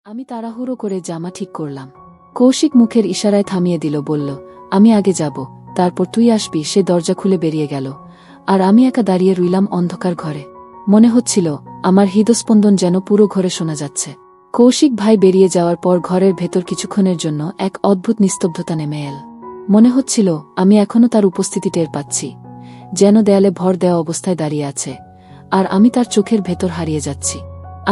আমি তাড়াহুড়ো করে জামা ঠিক করলাম। কৌশিক মুখের ইশারায় থামিয়ে দিল, বলল, আমি আগে যাব, তারপর তুই আসবি। সে দরজা খুলে বেরিয়ে গেল, আর আমি একা দাঁড়িয়ে রইলাম অন্ধকার ঘরে। মনে হচ্ছিল আমার হৃদস্পন্দন যেন পুরো ঘরে শোনা যাচ্ছে। কৌশিক ভাই বেরিয়ে যাওয়ার পর ঘরের ভেতর কিছুক্ষণের জন্য এক অদ্ভুত নিস্তব্ধতা নেমে এল। মনে হচ্ছিল আমি এখনো তার উপস্থিতি টের পাচ্ছি, যেন দেয়ালে ভর দেওয়া অবস্থায় দাঁড়িয়ে আছে, আর আমি তার চোখের ভেতর হারিয়ে যাচ্ছি।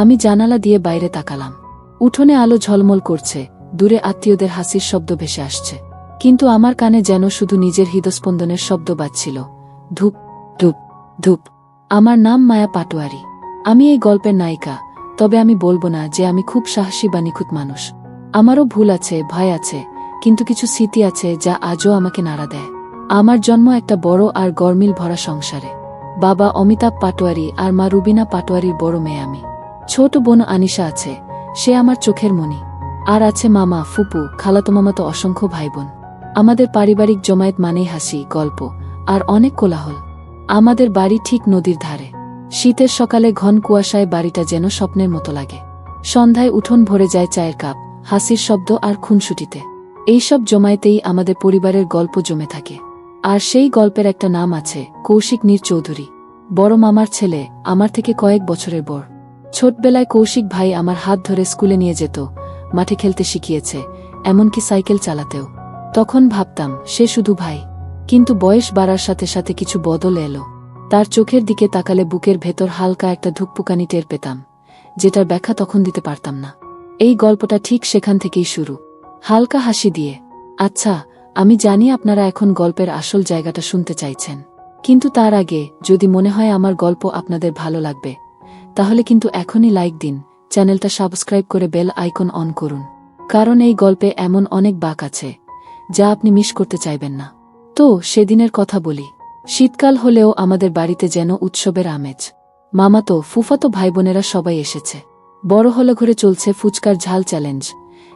আমি জানালা দিয়ে বাইরে তাকালাম। উঠোনে আলো ঝলমল করছে, দূরে আত্মীয়দের হাসির শব্দ ভেসে আসছে, কিন্তু আমার কানে যেন শুধু নিজের হৃদস্পন্দনের শব্দ বাজছিল, ধূপ ধূপ ধূপ। আমার নাম মায়া পাটোয়ারি। আমি এই গল্পের নায়িকা, তবে আমি বলবো না যে আমি খুব সাহসী বা নিখুঁত মানুষ। আমারও ভুল আছে, ভয় আছে, কিন্তু কিছু স্মৃতি আছে যা আজও আমাকে নাড়া দেয়। আমার জন্ম একটা বড় আর গরমিল ভরা সংসারে। বাবা অমিতাভ পাটোয়ারি আর মা রুবিনা পাটোয়ারির বড় মেয়ে আমি। ছোট বোন আনিশা আছে, সে আমার চোখের মণি। আর আছে মামা, ফুপু, খালাতো মামাতো অসংখ্য ভাইবোন। আমাদের পারিবারিক জমায়েত মানেই হাসি, গল্প আর অনেক কোলাহল। আমাদের বাড়ি ঠিক নদীর ধারে। শীতের সকালে ঘন কুয়াশায় বাড়িটা যেন স্বপ্নের মতো লাগে। সন্ধ্যায় উঠোন ভরে যায় চায়ের কাপ, হাসির শব্দ আর খুনসুটিতে। এইসব জমায়েতেই আমাদের পরিবারের গল্প জমে থাকে। আর সেই গল্পের একটা নাম আছে, কৌশিক নীর চৌধুরী। বড় মামার ছেলে, আমার থেকে কয়েক বছরের বড়। ছোটবেলায় কৌশিক ভাই আমার হাত ধরে স্কুলে নিয়ে যেত, মাঠে খেলতে শিখিয়েছে, এমনকি সাইকেল চালাতেও। তখন ভাবতাম সে শুধু ভাই, কিন্তু বয়স বাড়ার সাথে সাথে কিছু বদল এলো। তার চোখের দিকে তাকালে বুকের ভেতর হালকা একটা ধুকপুকানি টের পেতাম, যেটার ব্যাখ্যা তখন দিতে পারতাম না। এই গল্পটা ঠিক সেখান থেকেই শুরু, হালকা হাসি দিয়ে। আচ্ছা, আমি জানি আপনারা এখন গল্পের আসল জায়গাটা শুনতে চাইছেন, কিন্তু তার আগে যদি মনে হয় আমার গল্প আপনাদের ভালো লাগবে, তাহলে কিন্তু এখনই লাইক দিন, চ্যানেলটা সাবস্ক্রাইব করে বেল আইকন অন করুন, কারণ এই গল্পে এমন অনেক বাঁক আছে যা আপনি মিস করতে চাইবেন না। তো সেদিনের কথা বলি। শীতকাল হলেও আমাদের বাড়িতে যেন উৎসবের আমেজ। মামাতো, ফুফাতো ভাইবোনেরা সবাই এসেছে। বড় হলে ঘরে চলছে ফুচকার ঝাল চ্যালেঞ্জ,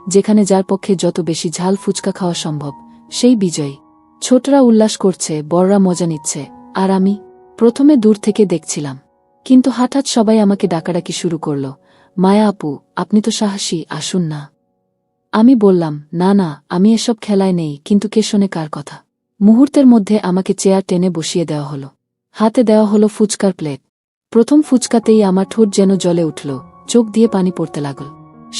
যেখানে যার পক্ষে যত বেশি ঝাল ফুচকা খাওয়া সম্ভব সেই বিজয়ী। ছোটরা উল্লাস করছে, বড়রা মজা নিচ্ছে, আর আমি প্রথমে দূর থেকে দেখছিলাম। কিন্তু হঠাৎ সবাই আমাকে ডাকাডাকি শুরু করল, মায়া আপু, আপনি তো সাহসী, আসুন না। আমি বললাম, না না, আমি এসব খেলায় নেই। কিন্তু কে শোনে কার কথা। মুহূর্তের মধ্যে আমাকে চেয়ার টেনে বসিয়ে দেওয়া হলো। হাতে দেওয়া হলো ফুচকার প্লেট। প্রথম ফুচকাতেই আমার ঠোঁট যেন জ্বলে উঠল, চোখ দিয়ে পানি পড়তে লাগল।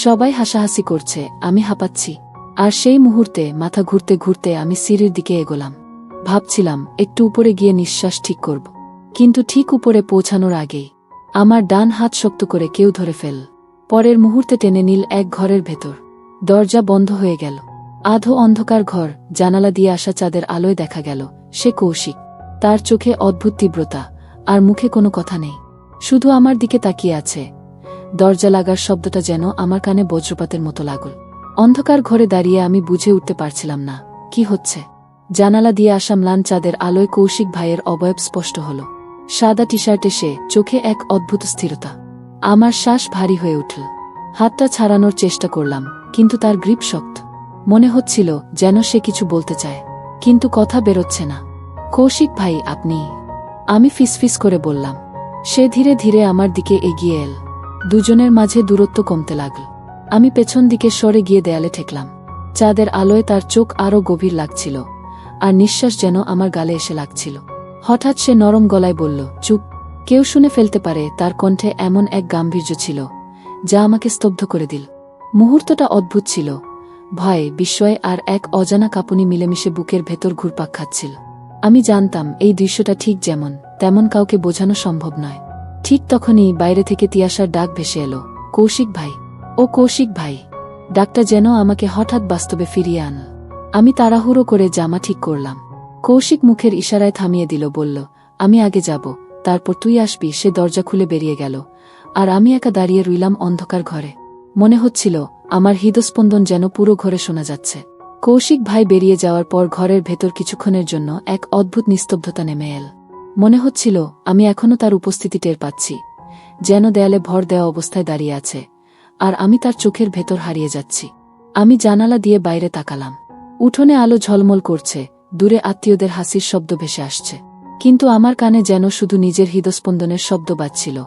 সবাই হাসাহাসি করছে, আমি হাঁপাচ্ছি। আর সেই মুহূর্তে মাথা ঘুরতে ঘুরতে আমি সিঁড়ির দিকে এগোলাম। ভাবছিলাম একটু উপরে গিয়ে নিঃশ্বাস ঠিক করব, কিন্তু ঠিক উপরে পৌঁছানোর আগেই আমার ডান হাত শক্ত করে কেউ ধরে ফেল। পরের মুহূর্তে টেনে নিল এক ঘরের ভেতর। দরজা বন্ধ হয়ে গেল। আধো অন্ধকার ঘর, জানালা দিয়ে আসা চাঁদের আলোয় দেখা গেল সে কৌশিক। তার চোখে অদ্ভুত তীব্রতা, আর মুখে কোনো কথা নেই, শুধু আমার দিকে তাকিয়ে আছে। দরজা লাগার শব্দটা যেন আমার কানে বজ্রপাতের মতো লাগল। অন্ধকার ঘরে দাঁড়িয়ে আমি বুঝে উঠতে পারছিলাম না কি হচ্ছে। জানালা দিয়ে আসা ম্লান চাঁদের আলোয় কৌশিক ভাইয়ের অবয়ব স্পষ্ট হল। সাদা টি শার্টে সে, চোখে এক অদ্ভুত স্থিরতা। আমার শ্বাস ভারী হয়ে উঠল। হাতটা ছাড়ানোর চেষ্টা করলাম, কিন্তু তার গ্রিপ শক্ত। মনে হচ্ছিল যেন সে কিছু বলতে চায়, কিন্তু কথা বেরোচ্ছে না। কৌশিক ভাই, আপনি? আমি ফিসফিস করে বললাম। সে ধীরে ধীরে আমার দিকে এগিয়ে এল। দুজনের মাঝে দূরত্ব কমতে লাগল। আমি পেছন দিকে সরে গিয়ে দেয়ালে ঠেকলাম। চাঁদের আলোয় তার চোখ আরও গভীর লাগছিল, আর নিঃশ্বাস যেন আমার গালে এসে লাগছিল। হঠাৎ সে নরম গলায় বলল, চুপ। কেউ শুনে ফেলতে পারে। তার কণ্ঠে এমন এক গাম্ভীর্য ছিল যা আমাকে স্তব্ধ করে দিল। মুহূর্তটা অদ্ভুত ছিল। ভয়, বিস্ময় আর এক অজানা কাঁপুনি মিলেমিশে বুকের ভেতর ঘুরপাক খাচ্ছিল। আমি জানতাম এই দৃশ্যটা ঠিক যেমন তেমন কাউকে বোঝানো সম্ভব নয়। ঠিক তখনই বাইরে থেকে তিয়াশার ডাক ভেসে এলো, কৌশিক ভাই। ও কৌশিক ভাই। ডাকটা যেন আমাকে হঠাৎ বাস্তবে ফিরিয়ে আনল। আমি তাড়াহুড়ো করে জামা ঠিক করলাম। কৌশিক মুখের ইশারায় থামিয়ে দিল, বলল, আমি আগে যাব, তারপর তুই আসবি। সে দরজা খুলে বেরিয়ে গেল, আর আমি একা দাঁড়িয়ে রইলাম অন্ধকার ঘরে। মনে হচ্ছিল আমার হৃদস্পন্দন যেন পুরো ঘরে শোনা যাচ্ছে। কৌশিক ভাই বেরিয়ে যাওয়ার পর ঘরের ভেতর কিছুক্ষণের জন্য এক অদ্ভুত নিস্তব্ধতা নেমে এল। মনে হচ্ছিল আমি এখনো তার উপস্থিতি টের পাচ্ছি, যেন দেয়ালে ভর দেওয়া অবস্থায় দাঁড়িয়ে আছে, আর আমি তার চোখের ভেতর হারিয়ে যাচ্ছি। আমি জানালা দিয়ে বাইরে তাকালাম। উঠোনে আলো ঝলমল করছে, দূরে আত্মীয়দের হাসির শব্দ ভেসে আসছে, কিন্তু আমার কানে যেন শুধু নিজের হৃদস্পন্দনের শব্দ বাজছিল,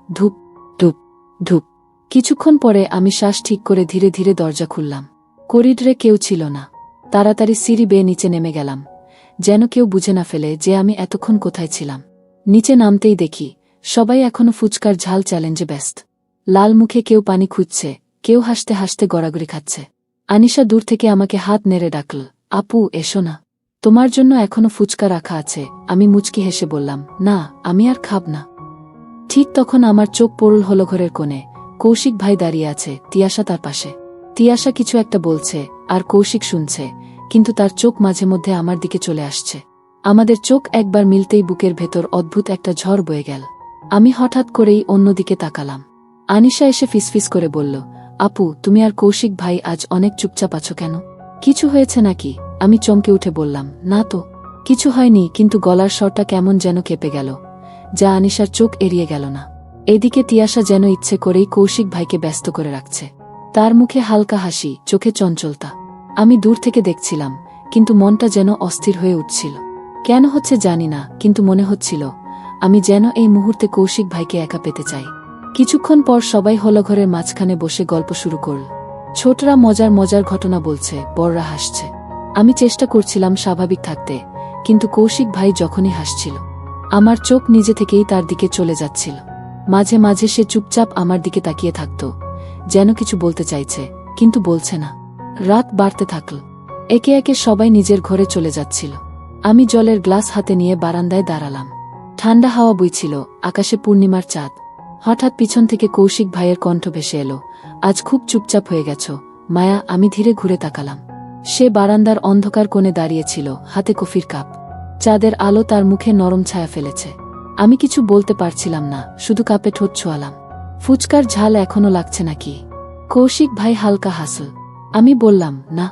ধূপ ধূপ ধূপ। কিছুক্ষণ পরে আমি শ্বাস ঠিক করে ধীরে ধীরে দরজা খুললাম। করিডরে কেউ ছিল না। তাড়াতাড়ি সিঁড়ি বেয়ে নিচে নেমে গেলাম, যেন কেউ বুঝে না ফেলে যে আমি এতক্ষণ কোথায় ছিলাম। নিচে নামতেই দেখি সবাই এখনো ফুচকার ঝাল চ্যালেঞ্জে ব্যস্ত। লাল মুখে কেউ পানি খুঁজছে, কেউ হাসতে হাসতে গড়াগড়ি খাচ্ছে। আনিশা দূর থেকে আমাকে হাত নেড়ে ডাকল, আপু এসো না, তোমার জন্য এখনো ফুচকা রাখা আছে। আমি মুচকি হেসে বললাম, না, আমি আর খাব না। ঠিক তখন আমার চোখ পড়ল হলো ঘরের কোণে। কৌশিক ভাই দাঁড়িয়ে আছে, তিয়াশা তার পাশে। তিয়াশা কিছু একটা বলছে আর কৌশিক শুনছে, কিন্তু তার চোখ মাঝে মধ্যে আমার দিকে চলে আসছে। আমাদের চোখ একবার মিলতেই বুকের ভেতর অদ্ভুত একটা ঝড় বয়ে গেল। আমি হঠাৎ করেই অন্যদিকে তাকালাম। আনিশা এসে ফিসফিস করে বলল, আপু তুমি আর কৌশিক ভাই আজ অনেক চুপচাপ আছো কেন? কিছু হয়েছে নাকি? আমি চমকে উঠে বললাম, না তো, কিছু হয়নি, কিন্তু গলার স্বরটা কেমন যেন কেঁপে গেল, যা আনিশার চোখ এড়িয়ে গেল না। এদিকে তিয়াশা যেন ইচ্ছে করেই কৌশিক ভাইকে ব্যস্ত করে রাখছে। তার মুখে হালকা হাসি, চোখে চঞ্চলতা। আমি দূর থেকে দেখছিলাম, কিন্তু মনটা যেন অস্থির হয়ে উঠছিল। কেন হচ্ছে জানি না, কিন্তু মনে হচ্ছিল আমি যেন এই মুহূর্তে কৌশিক ভাইকে একা পেতে চাই। কিছুক্ষণ পর সবাই হলঘরের মাঝখানে বসে গল্প শুরু করল। ছোটরা মজার মজার ঘটনা বলছে, বড়রা হাসছে। আমি চেষ্টা করছিলাম স্বাভাবিক থাকতে, কিন্তু কৌশিক ভাই যখনই হাসছিল আমার চোখ নিজে থেকেই তার দিকে চলে যাচ্ছিল। মাঝে মাঝে সে চুপচাপ আমার দিকে তাকিয়ে থাকত, যেন কিছু বলতে চাইছে, কিন্তু বলছে না। রাত বাড়তে থাকল। একে একে সবাই নিজের ঘরে চলে যাচ্ছিল। আমি জলের গ্লাস হাতে নিয়ে বারান্দায় দাঁড়ালাম। ঠান্ডা হাওয়া বইছিল, আকাশে পূর্ণিমার চাঁদ। হঠাৎ পিছন থেকে কৌশিক ভাইয়ের কণ্ঠ ভেসে এলো, আজ খুব চুপচাপ হয়ে গেছ মায়া। আমি ধীরে ঘুরে তাকালাম। সে বারান্দার অন্ধকার কোণে দাঁড়িয়েছিল, হাতে কফির কাপ। চাঁদের আলো তার মুখে নরম ছায়া ফেলেছে। আমি কিছু বলতে পারছিলাম না, শুধু কাপে ঠোঁট ছোঁয়ালাম। ফুচকার ঝাল এখনো লাগছে নাকি? কৌশিক ভাই হালকা হাসল। আমি বললাম, না,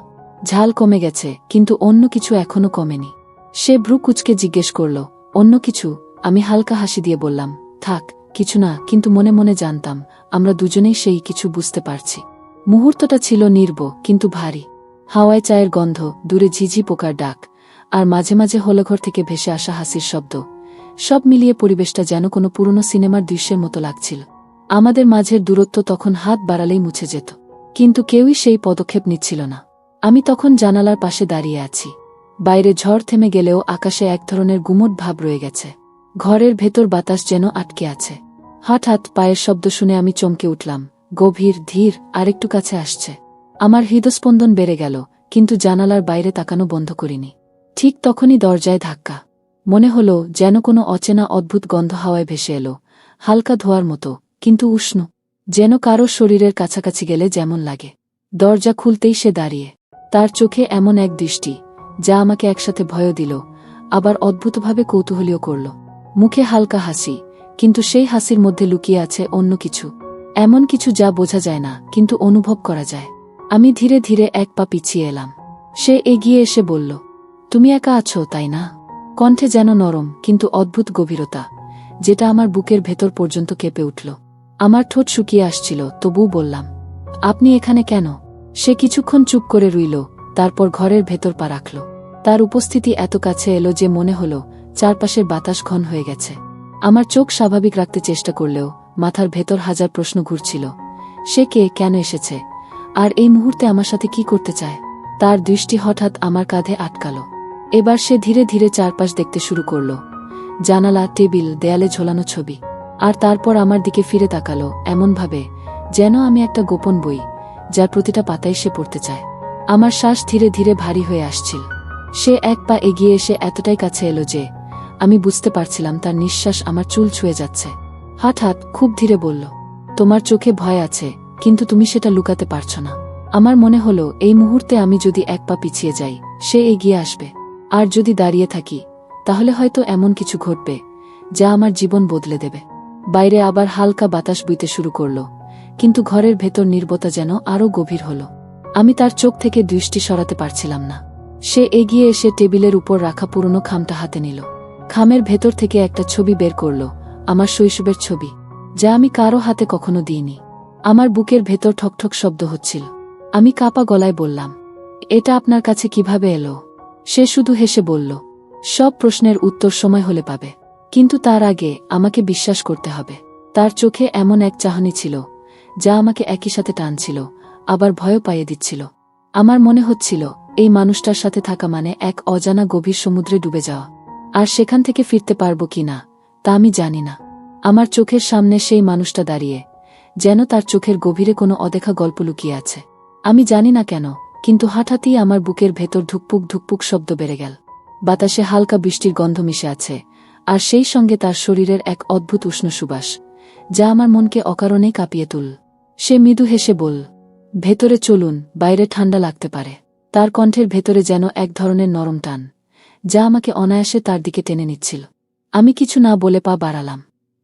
ঝাল কমে গেছে, কিন্তু অন্য কিছু এখনো কমেনি। সে ভ্রু কুঁচকে জিজ্ঞেস করল, অন্য কিছু? আমি হালকা হাসি দিয়ে বললাম, থাক, কিছু না, কিন্তু মনে মনে জানতাম আমরা দুজনেই সেই কিছু বুঝতে পারছি। মুহূর্তটা ছিল নির্ব কিন্তু ভারী। হাওয়ায় চায়ের গন্ধ, দূরে ঝিঝি পোকার ডাক, আর মাঝে মাঝে হলঘর থেকে ভেসে আসা হাসির শব্দ। সব মিলিয়ে পরিবেশটা যেন কোনো পুরনো সিনেমার দৃশ্যের মতো লাগছিল। আমাদের মাঝের দূরত্ব তখন হাত বাড়ালেই মুছে যেত, কিন্তু কেউই সেই পদক্ষেপ নিচ্ছিল না। আমি তখন জানালার পাশে দাঁড়িয়ে আছি। বাইরে ঝড় থেমে গেলেও আকাশে এক ধরনের গুমট ভাব রয়ে গেছে। ঘরের ভেতর বাতাস যেন আটকে আছে। হঠাৎ পায়ের শব্দ শুনে আমি চমকে উঠলাম, গভীর, ধীর, আরেকটু কাছে আসছে। আমার হৃদস্পন্দন বেড়ে গেল, কিন্তু জানালার বাইরে তাকানো বন্ধ করিনি। ঠিক তখনই দরজায় ধাক্কা। মনে হলো যেন কোনো অচেনা অদ্ভুত গন্ধ হাওয়ায় ভেসে এলো, হালকা ধোয়ার মতো, কিন্তু উষ্ণ, যেন কারো শরীরের কাছাকাছি গেলে যেমন লাগে। দরজা খুলতেই সে দাঁড়িয়ে। তার চোখে এমন এক দৃষ্টি যা আমাকে একসাথে ভয়ও দিল, আবার অদ্ভুতভাবে কৌতূহলীও করল। মুখে হালকা হাসি, কিন্তু সেই হাসির মধ্যে লুকিয়ে আছে অন্য কিছু, এমন কিছু যা বোঝা যায় না, কিন্তু অনুভব করা যায়। আমি ধীরে ধীরে এক পা পিছিয়ে এলাম। সে এগিয়ে এসে বলল, তুমি একা আছো তাই না? কণ্ঠে যেন নরম কিন্তু অদ্ভুত গভীরতা, যেটা আমার বুকের ভেতর পর্যন্ত কেঁপে উঠল। আমার ঠোঁট শুকিয়ে আসছিল, তবুও বললাম, আপনি এখানে কেন? সে কিছুক্ষণ চুপ করে রইল, তারপর ঘরের ভেতর পা রাখল। তার উপস্থিতি এত কাছে এলো যে মনে হলো চারপাশের বাতাস ঘন হয়ে গেছে। আমার চোখ স্বাভাবিক রাখতে চেষ্টা করলেও মাথার ভেতর হাজার প্রশ্ন ঘুরছিল। সে কে, কেন এসেছে, আর এই মুহূর্তে আমার সাথে কি করতে চায়? তার দৃষ্টি হঠাৎ আমার কাঁধে আটকাল। এবার সে ধীরে ধীরে চারপাশ দেখতে শুরু করল, জানালা, টেবিল, দেয়ালে ঝোলানো ছবি। আর তারপর আমার দিকে ফিরে তাকালো এমনভাবে যেন আমি একটা গোপন বই, যার প্রতিটা পাতায় সে পড়তে চায়। আমার শ্বাস ধীরে ধীরে ভারী হয়ে আসছিল। সে এক পা এগিয়ে এসে এতটাই কাছে এলো যে আমি বুঝতে পারছিলাম তার নিঃশ্বাস আমার চুল ছুঁয়ে যাচ্ছে। হঠাৎ খুব ধীরে বলল, তোমার চোখে ভয় আছে, কিন্তু তুমি সেটা লুকাতে পারছো না। আমার মনে হলো এই মুহূর্তে আমি যদি এক পা পিছিয়ে যাই, সে এগিয়ে আসবে, আর যদি দাঁড়িয়ে থাকি তাহলে হয়তো এমন কিছু ঘটবে যা আমার জীবন বদলে দেবে। বাইরে আবার হালকা বাতাস বইতে শুরু করল, কিন্তু ঘরের ভেতর নীরবতা যেন আরও গভীর হল। আমি তার চোখ থেকে দৃষ্টি সরাতে পারছিলাম না। সে এগিয়ে এসে টেবিলের উপর রাখা পুরনো খামটা হাতে নিল। খামের ভেতর থেকে একটা ছবি বের করল, আমার শৈশবের ছবি, যা আমি কারো হাতে কখনো দিইনি। আমার বুকের ভেতর ঠকঠক শব্দ হচ্ছিল। আমি কাঁপা গলায় বললাম, এটা আপনার কাছে কিভাবে এলো? সে শুধু হেসে বলল, সব প্রশ্নের উত্তর সময় হলে পাবে, কিন্তু তার আগে আমাকে বিশ্বাস করতে হবে। তার চোখে এমন এক চাহনি ছিল যা আমাকে একই সাথে টানছিল, আবার ভয়ও পাইয়ে দিচ্ছিল। আমার মনে হচ্ছিল এই মানুষটার সাথে থাকা মানে এক অজানা গভীর সমুদ্রে ডুবে যাওয়া। আর সেখান থেকে ফিরতে পারব কি না তা আমি জানি না। আমার চোখের সামনে সেই মানুষটা দাঁড়িয়ে, যেন তার চোখের গভীরে কোনো অদেখা গল্প লুকিয়ে আছে। আমি জানি না কেন, কিন্তু হঠাৎই আমার বুকের ভেতর ধুকপুক ধুকপুক শব্দ বেড়ে গেল। বাতাসে হালকা বৃষ্টির গন্ধ মিশে আছে, আর সেই সঙ্গে তার শরীরের এক অদ্ভুত উষ্ণ সুবাস, যা আমার মনকে অকারণেই কাঁপিয়ে তুল। সে মৃদু হেসে বলল, ভেতরে চলুন, বাইরে ঠান্ডা লাগতে পারে। তার কণ্ঠের ভেতরে যেন এক ধরনের নরম টান, যা আমাকে অনায়াসে তার দিকে টেনে নিচ্ছিল। আমি কিছু না বলে পা বাড়ালাম।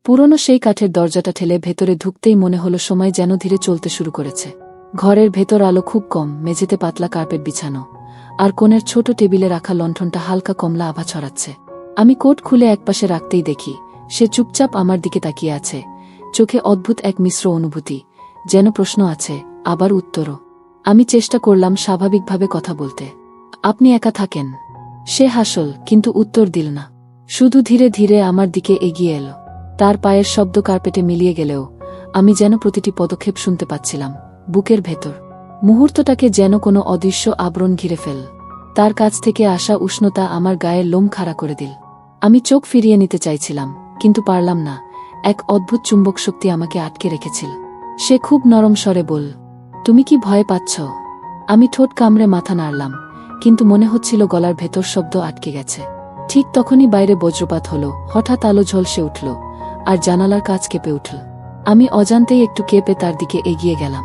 পুরনো সেই কাঠের দরজাটা ঠেলে ভেতরে ঢুকতেই মনে হলো সময় যেন ধীরে চলতে শুরু করেছে। ঘরের ভেতর আলো খুব কম, মেঝেতে পাতলা কার্পেট বিছানো, আর কোণের ছোট টেবিলে রাখা লণ্ঠনটা হালকা কমলা আভা ছড়াচ্ছে। আমি কোট খুলে একপাশে রাখতেই দেখি সে চুপচাপ আমার দিকে তাকিয়ে আছে, চোখে অদ্ভুত এক মিশ্র অনুভূতি, যেন প্রশ্ন আছে, আবার উত্তরও। আমি চেষ্টা করলাম স্বাভাবিকভাবে কথা বলতে। আপনি একা থাকেন? সে হাসল, কিন্তু উত্তর দিল না। শুধু ধীরে ধীরে আমার দিকে এগিয়ে এলো। তার পায়ের শব্দ কার্পেটে মিলিয়ে গেলেও আমি যেন প্রতিটি পদক্ষেপ শুনতে পাচ্ছিলাম, বুকের ভেতর। মুহূর্তটাকে যেন কোনো অদৃশ্য আবরণ ঘিরে ফেল। তার কাছ থেকে আসা উষ্ণতা আমার গায়ের লোম খাড়া করে দিল। আমি চোখ ফিরিয়ে নিতে চাইছিলাম, কিন্তু পারলাম না। এক অদ্ভুত চুম্বক শক্তি আমাকে আটকে রেখেছিল। সে খুব নরম স্বরে বলল, তুমি কি ভয় পাচ্ছ? আমি ঠোঁট কামড়ে মাথা নাড়লাম, কিন্তু মনে হচ্ছিল গলার ভেতর শব্দ আটকে গেছে। ঠিক তখনই বাইরে বজ্রপাত হলো, হঠাৎ আলো ঝলসে উঠল, আর জানালার কাঁচ কেঁপে উঠল। আমি অজান্তেই একটু কেঁপে তার দিকে এগিয়ে গেলাম।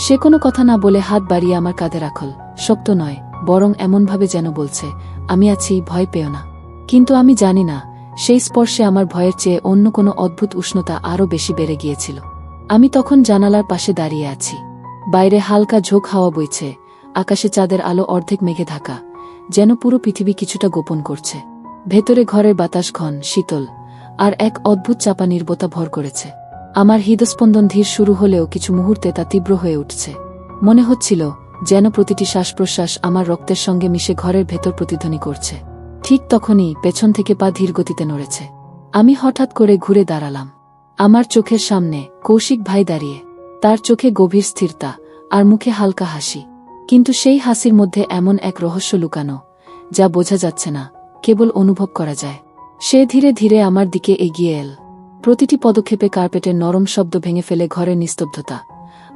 সে কোনো কথা না বলে হাত বাড়িয়ে আমার কাঁধে রাখল, শক্ত নয়, বরং এমনভাবে যেন বলছে, আমি আছি, ভয় পেও না। কিন্তু আমি জানি না, সেই স্পর্শে আমার ভয়ের চেয়ে অন্য কোনো অদ্ভুত উষ্ণতা আরও বেশি বেড়ে গিয়েছিল। আমি তখন জানালার পাশে দাঁড়িয়ে আছি। বাইরে হালকা ঝোঁক হাওয়া বইছে, আকাশে চাঁদের আলো অর্ধেক মেঘে ঢাকা, যেন পুরো পৃথিবী কিছুটা গোপন করছে। ভেতরে ঘরের বাতাস ঘন, শীতল, আর এক অদ্ভুত চাপা নীরবতা ভর করেছে। আমার হৃদস্পন্দন ধীর শুরু হলেও কিছু মুহূর্তে তা তীব্র হয়ে উঠছে। মনে হচ্ছিল যেন প্রতিটি শ্বাস প্রশ্বাস আমার রক্তের সঙ্গে মিশে ঘরের ভেতর প্রতিধ্বনি করছে। ঠিক তখনই পেছন থেকে পা ধীর গতিতে নড়েছে। আমি হঠাৎ করে ঘুরে দাঁড়ালাম। আমার চোখের সামনে কৌশিক ভাই দাঁড়িয়ে, তার চোখে গভীর স্থিরতা আর মুখে হালকা হাসি। কিন্তু সেই হাসির মধ্যে এমন এক রহস্য লুকানো, যা বোঝা যাচ্ছে না, কেবল অনুভব করা যায়। সে ধীরে ধীরে আমার দিকে এগিয়ে এল। প্রতিটি পদক্ষেপে কার্পেটের নরম শব্দ ভেঙে ফেলে ঘরের নিস্তব্ধতা,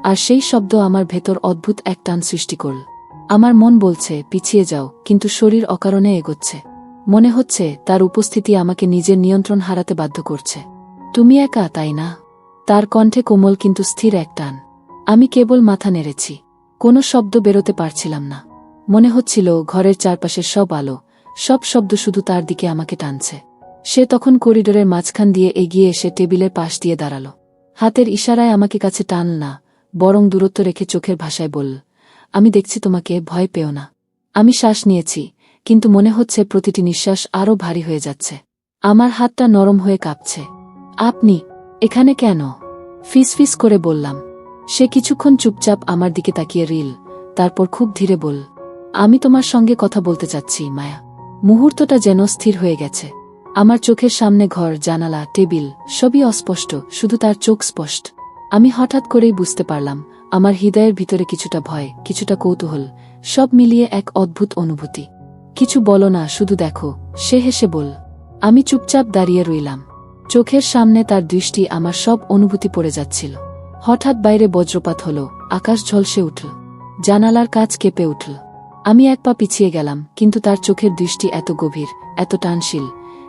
আর সেই শব্দ আমার ভেতর অদ্ভুত এক টান সৃষ্টি করল। আমার মন বলছে পিছিয়ে যাও, কিন্তু শরীর অকারণে এগোচ্ছে। মনে হচ্ছে তার উপস্থিতি আমাকে নিজের নিয়ন্ত্রণ হারাতে বাধ্য করছে। তুমি একা, তাই না? তার কণ্ঠে কোমল কিন্তু স্থির এক টান। আমি কেবল মাথা নেড়েছি, কোনো শব্দ বেরোতে পারছিলাম না। মনে হচ্ছিল ঘরের চারপাশের সব আলো, সব শব্দ শুধু তার দিকে আমাকে টানছে। সে তখন করিডোরের মাঝখান দিয়ে এগিয়ে এসে টেবিলের পাশ দিয়ে দাঁড়াল। হাতের ইশারায় আমাকে কাছে টান না, বরং দূরত্ব রেখে চোখের ভাষায় বলল, আমি দেখছি তোমাকে, ভয় পেও না। আমি শ্বাস নিয়েছি, কিন্তু মনে হচ্ছে প্রতিটি নিঃশ্বাস আরও ভারী হয়ে যাচ্ছে। আমার হাতটা নরম হয়ে কাঁপছে। আপনি এখানে কেন? ফিসফিস করে বললাম। সে কিছুক্ষণ চুপচাপ আমার দিকে তাকিয়ে রইল, তারপর খুব ধীরে বলল, আমি তোমার সঙ্গে কথা বলতে চাচ্ছি, মায়া। মুহূর্তটা যেন স্থির হয়ে গেছে। আমার চোখের সামনে ঘর, জানালা, টেবিল, সবই অস্পষ্ট, শুধু তার চোখ স্পষ্ট। আমি হঠাৎ করেই বুঝতে পারলাম, আমার হৃদয়ের ভিতরে কিছুটা ভয়, কিছুটা কৌতূহল, সব মিলিয়ে এক অদ্ভুত অনুভূতি। কিছু বলো না, শুধু দেখো, সে হেসে বলল। আমি চুপচাপ দাঁড়িয়ে রইলাম। চোখের সামনে তার দৃষ্টি আমার সব অনুভূতি পড়ে যাচ্ছিল। হঠাৎ বাইরে বজ্রপাত হলো, আকাশ ঝলসে উঠল, জানালার কাঁচ কেঁপে উঠল। আমি এক পা পিছিয়ে গেলাম, কিন্তু তার চোখের দৃষ্টি এত গভীর, এত টানশীল,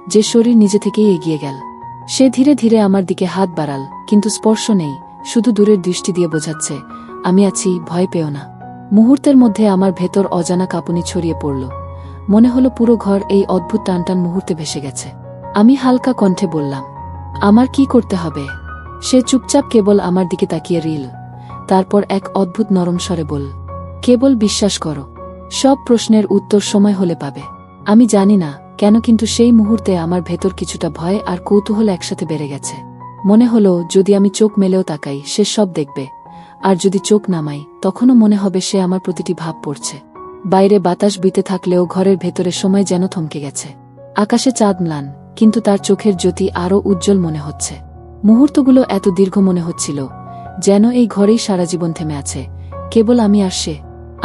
যে শরীর নিজে থেকেই এগিয়ে গেল। সে ধীরে ধীরে আমার দিকে হাত বাড়াল, কিন্তু স্পর্শ নেই, শুধু দূরের দৃষ্টি দিয়ে বোঝাচ্ছে, আমি আছি, ভয় পেও না। মুহূর্তের মধ্যে আমার ভেতর অজানা কাঁপুনি ছড়িয়ে পড়ল। মনে হলো পুরো ঘর এই অদ্ভুত টানটান মুহূর্তে ভেসে গেছে। আমি হালকা কণ্ঠে বললাম, আমার কি করতে হবে? সে চুপচাপ কেবল আমার দিকে তাকিয়ে রইল, তারপর এক অদ্ভুত নরম স্বরে বলল, কেবল বিশ্বাস করো, সব প্রশ্নের উত্তর সময় হলে পাবে। আমি জানি না কেন, কিন্তু সেই মুহূর্তে আমার ভেতর কিছুটা ভয় আর কৌতূহল একসাথে বেড়ে গেছে। মনে হলো যদি আমি চোখ মেলেও তাকাই, সে সব দেখবে, আর যদি চোখ নামাই, তখনও মনে হবে সে আমার প্রতিটি ভাব পড়ছে। বাইরে বাতাস বইতে থাকলেও ঘরের ভেতরে সময় যেন থমকে গেছে। আকাশে চাঁদ ম্লান, কিন্তু তার চোখের জ্যোতি আরও উজ্জ্বল মনে হচ্ছে। মুহূর্তগুলো এত দীর্ঘ মনে হচ্ছিল, যেন এই ঘরেই সারা জীবন থেমে আছে, কেবল আমি আর সে।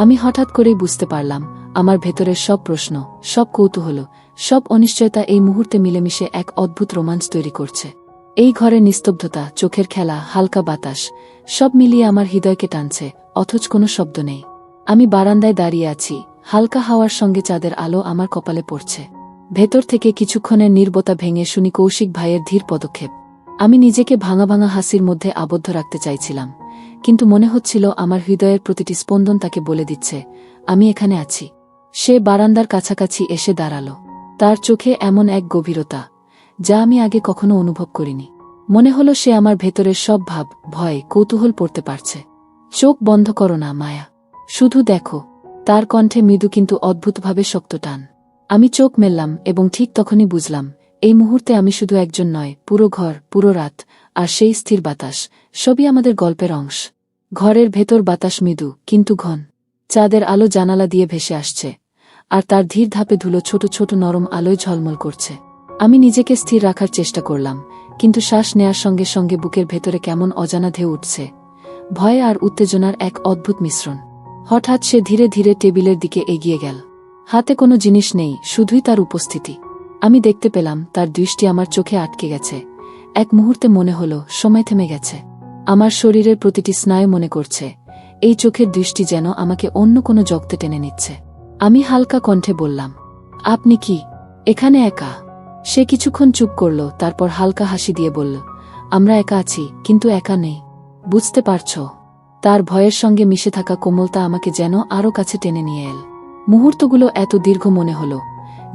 আমি হঠাৎ করেই বুঝতে পারলাম, আমার ভেতরের সব প্রশ্ন, সব কৌতূহল, সব অনিশ্চয়তা এই মুহূর্তে মিলেমিশে এক অদ্ভুত রোমাঞ্চ তৈরি করছে। এই ঘরের নিস্তব্ধতা, চোখের খেলা, হালকা বাতাস, সব মিলিয়ে আমার হৃদয়কে টানছে, অথচ কোনো শব্দ নেই। আমি বারান্দায় দাঁড়িয়ে আছি, হালকা হাওয়ার সঙ্গে চাঁদের আলো আমার কপালে পড়ছে। ভেতর থেকে কিছুক্ষণের নীরবতা ভেঙে শুনি কৌশিক ভাইয়ের ধীর পদক্ষেপ। আমি নিজেকে ভাঙা ভাঙা হাসির মধ্যে আবদ্ধ রাখতে চাইছিলাম, কিন্তু মনে হচ্ছিল আমার হৃদয়ের প্রতিটি স্পন্দন তাকে বলে দিচ্ছে, আমি এখানে আছি। সে বারান্দার কাছাকাছি এসে দাঁড়াল। তার চোখে এমন এক গভীরতা, যা আমি আগে কখনো অনুভব করিনি। মনে হলো সে আমার ভেতরের সব ভাব, ভয়, কৌতূহল পড়তে পারছে। চোখ বন্ধ করো না মায়া, শুধু দেখো। তার কণ্ঠে মৃদু কিন্তু অদ্ভুতভাবে শক্ত টান। আমি চোখ মেললাম এবং ঠিক তখনই বুঝলাম, এই মুহূর্তে আমি শুধু একজন নয়, পুরো ঘর, পুরো রাত, আর সেই স্থির বাতাস, সবই আমাদের গল্পের অংশ। ঘরের ভেতর বাতাস মৃদু কিন্তু ঘন। চাঁদের আলো জানালা দিয়ে ভেসে আসছে, আর তার ধীর ধাপে ধুলো ছোট ছোট নরম আলোয় ঝলমল করছে। আমি নিজেকে স্থির রাখার চেষ্টা করলাম, কিন্তু শ্বাস নেয়ার সঙ্গে সঙ্গে বুকের ভেতরে কেমন অজানা ঢেউ উঠছে, ভয় আর উত্তেজনার এক অদ্ভুত মিশ্রণ। হঠাৎ সে ধীরে ধীরে টেবিলের দিকে এগিয়ে গেল। হাতে কোনো জিনিস নেই, শুধুই তার উপস্থিতি। আমি দেখতে পেলাম তার দৃষ্টি আমার চোখে আটকে গেছে। এক মুহূর্তে মনে হলো সময় থেমে গেছে। আমার শরীরের প্রতিটি স্নায়ু মনে করছে, এই চোখের দৃষ্টি যেন আমাকে অন্য কোনো জগতে টেনে নিচ্ছে। আমি হালকা কণ্ঠে বললাম, আপনি কি এখানে একা? সে কিছুক্ষণ চুপ করল, তারপর হালকা হাসি দিয়ে বলল, আমরা একা আছি, কিন্তু একা নেই। বুঝতে পারছ? তার ভয়ের সঙ্গে মিশে থাকা কোমলতা আমাকে যেন আরও কাছে টেনে নিয়ে এল। মুহূর্তগুলো এত দীর্ঘ মনে হলো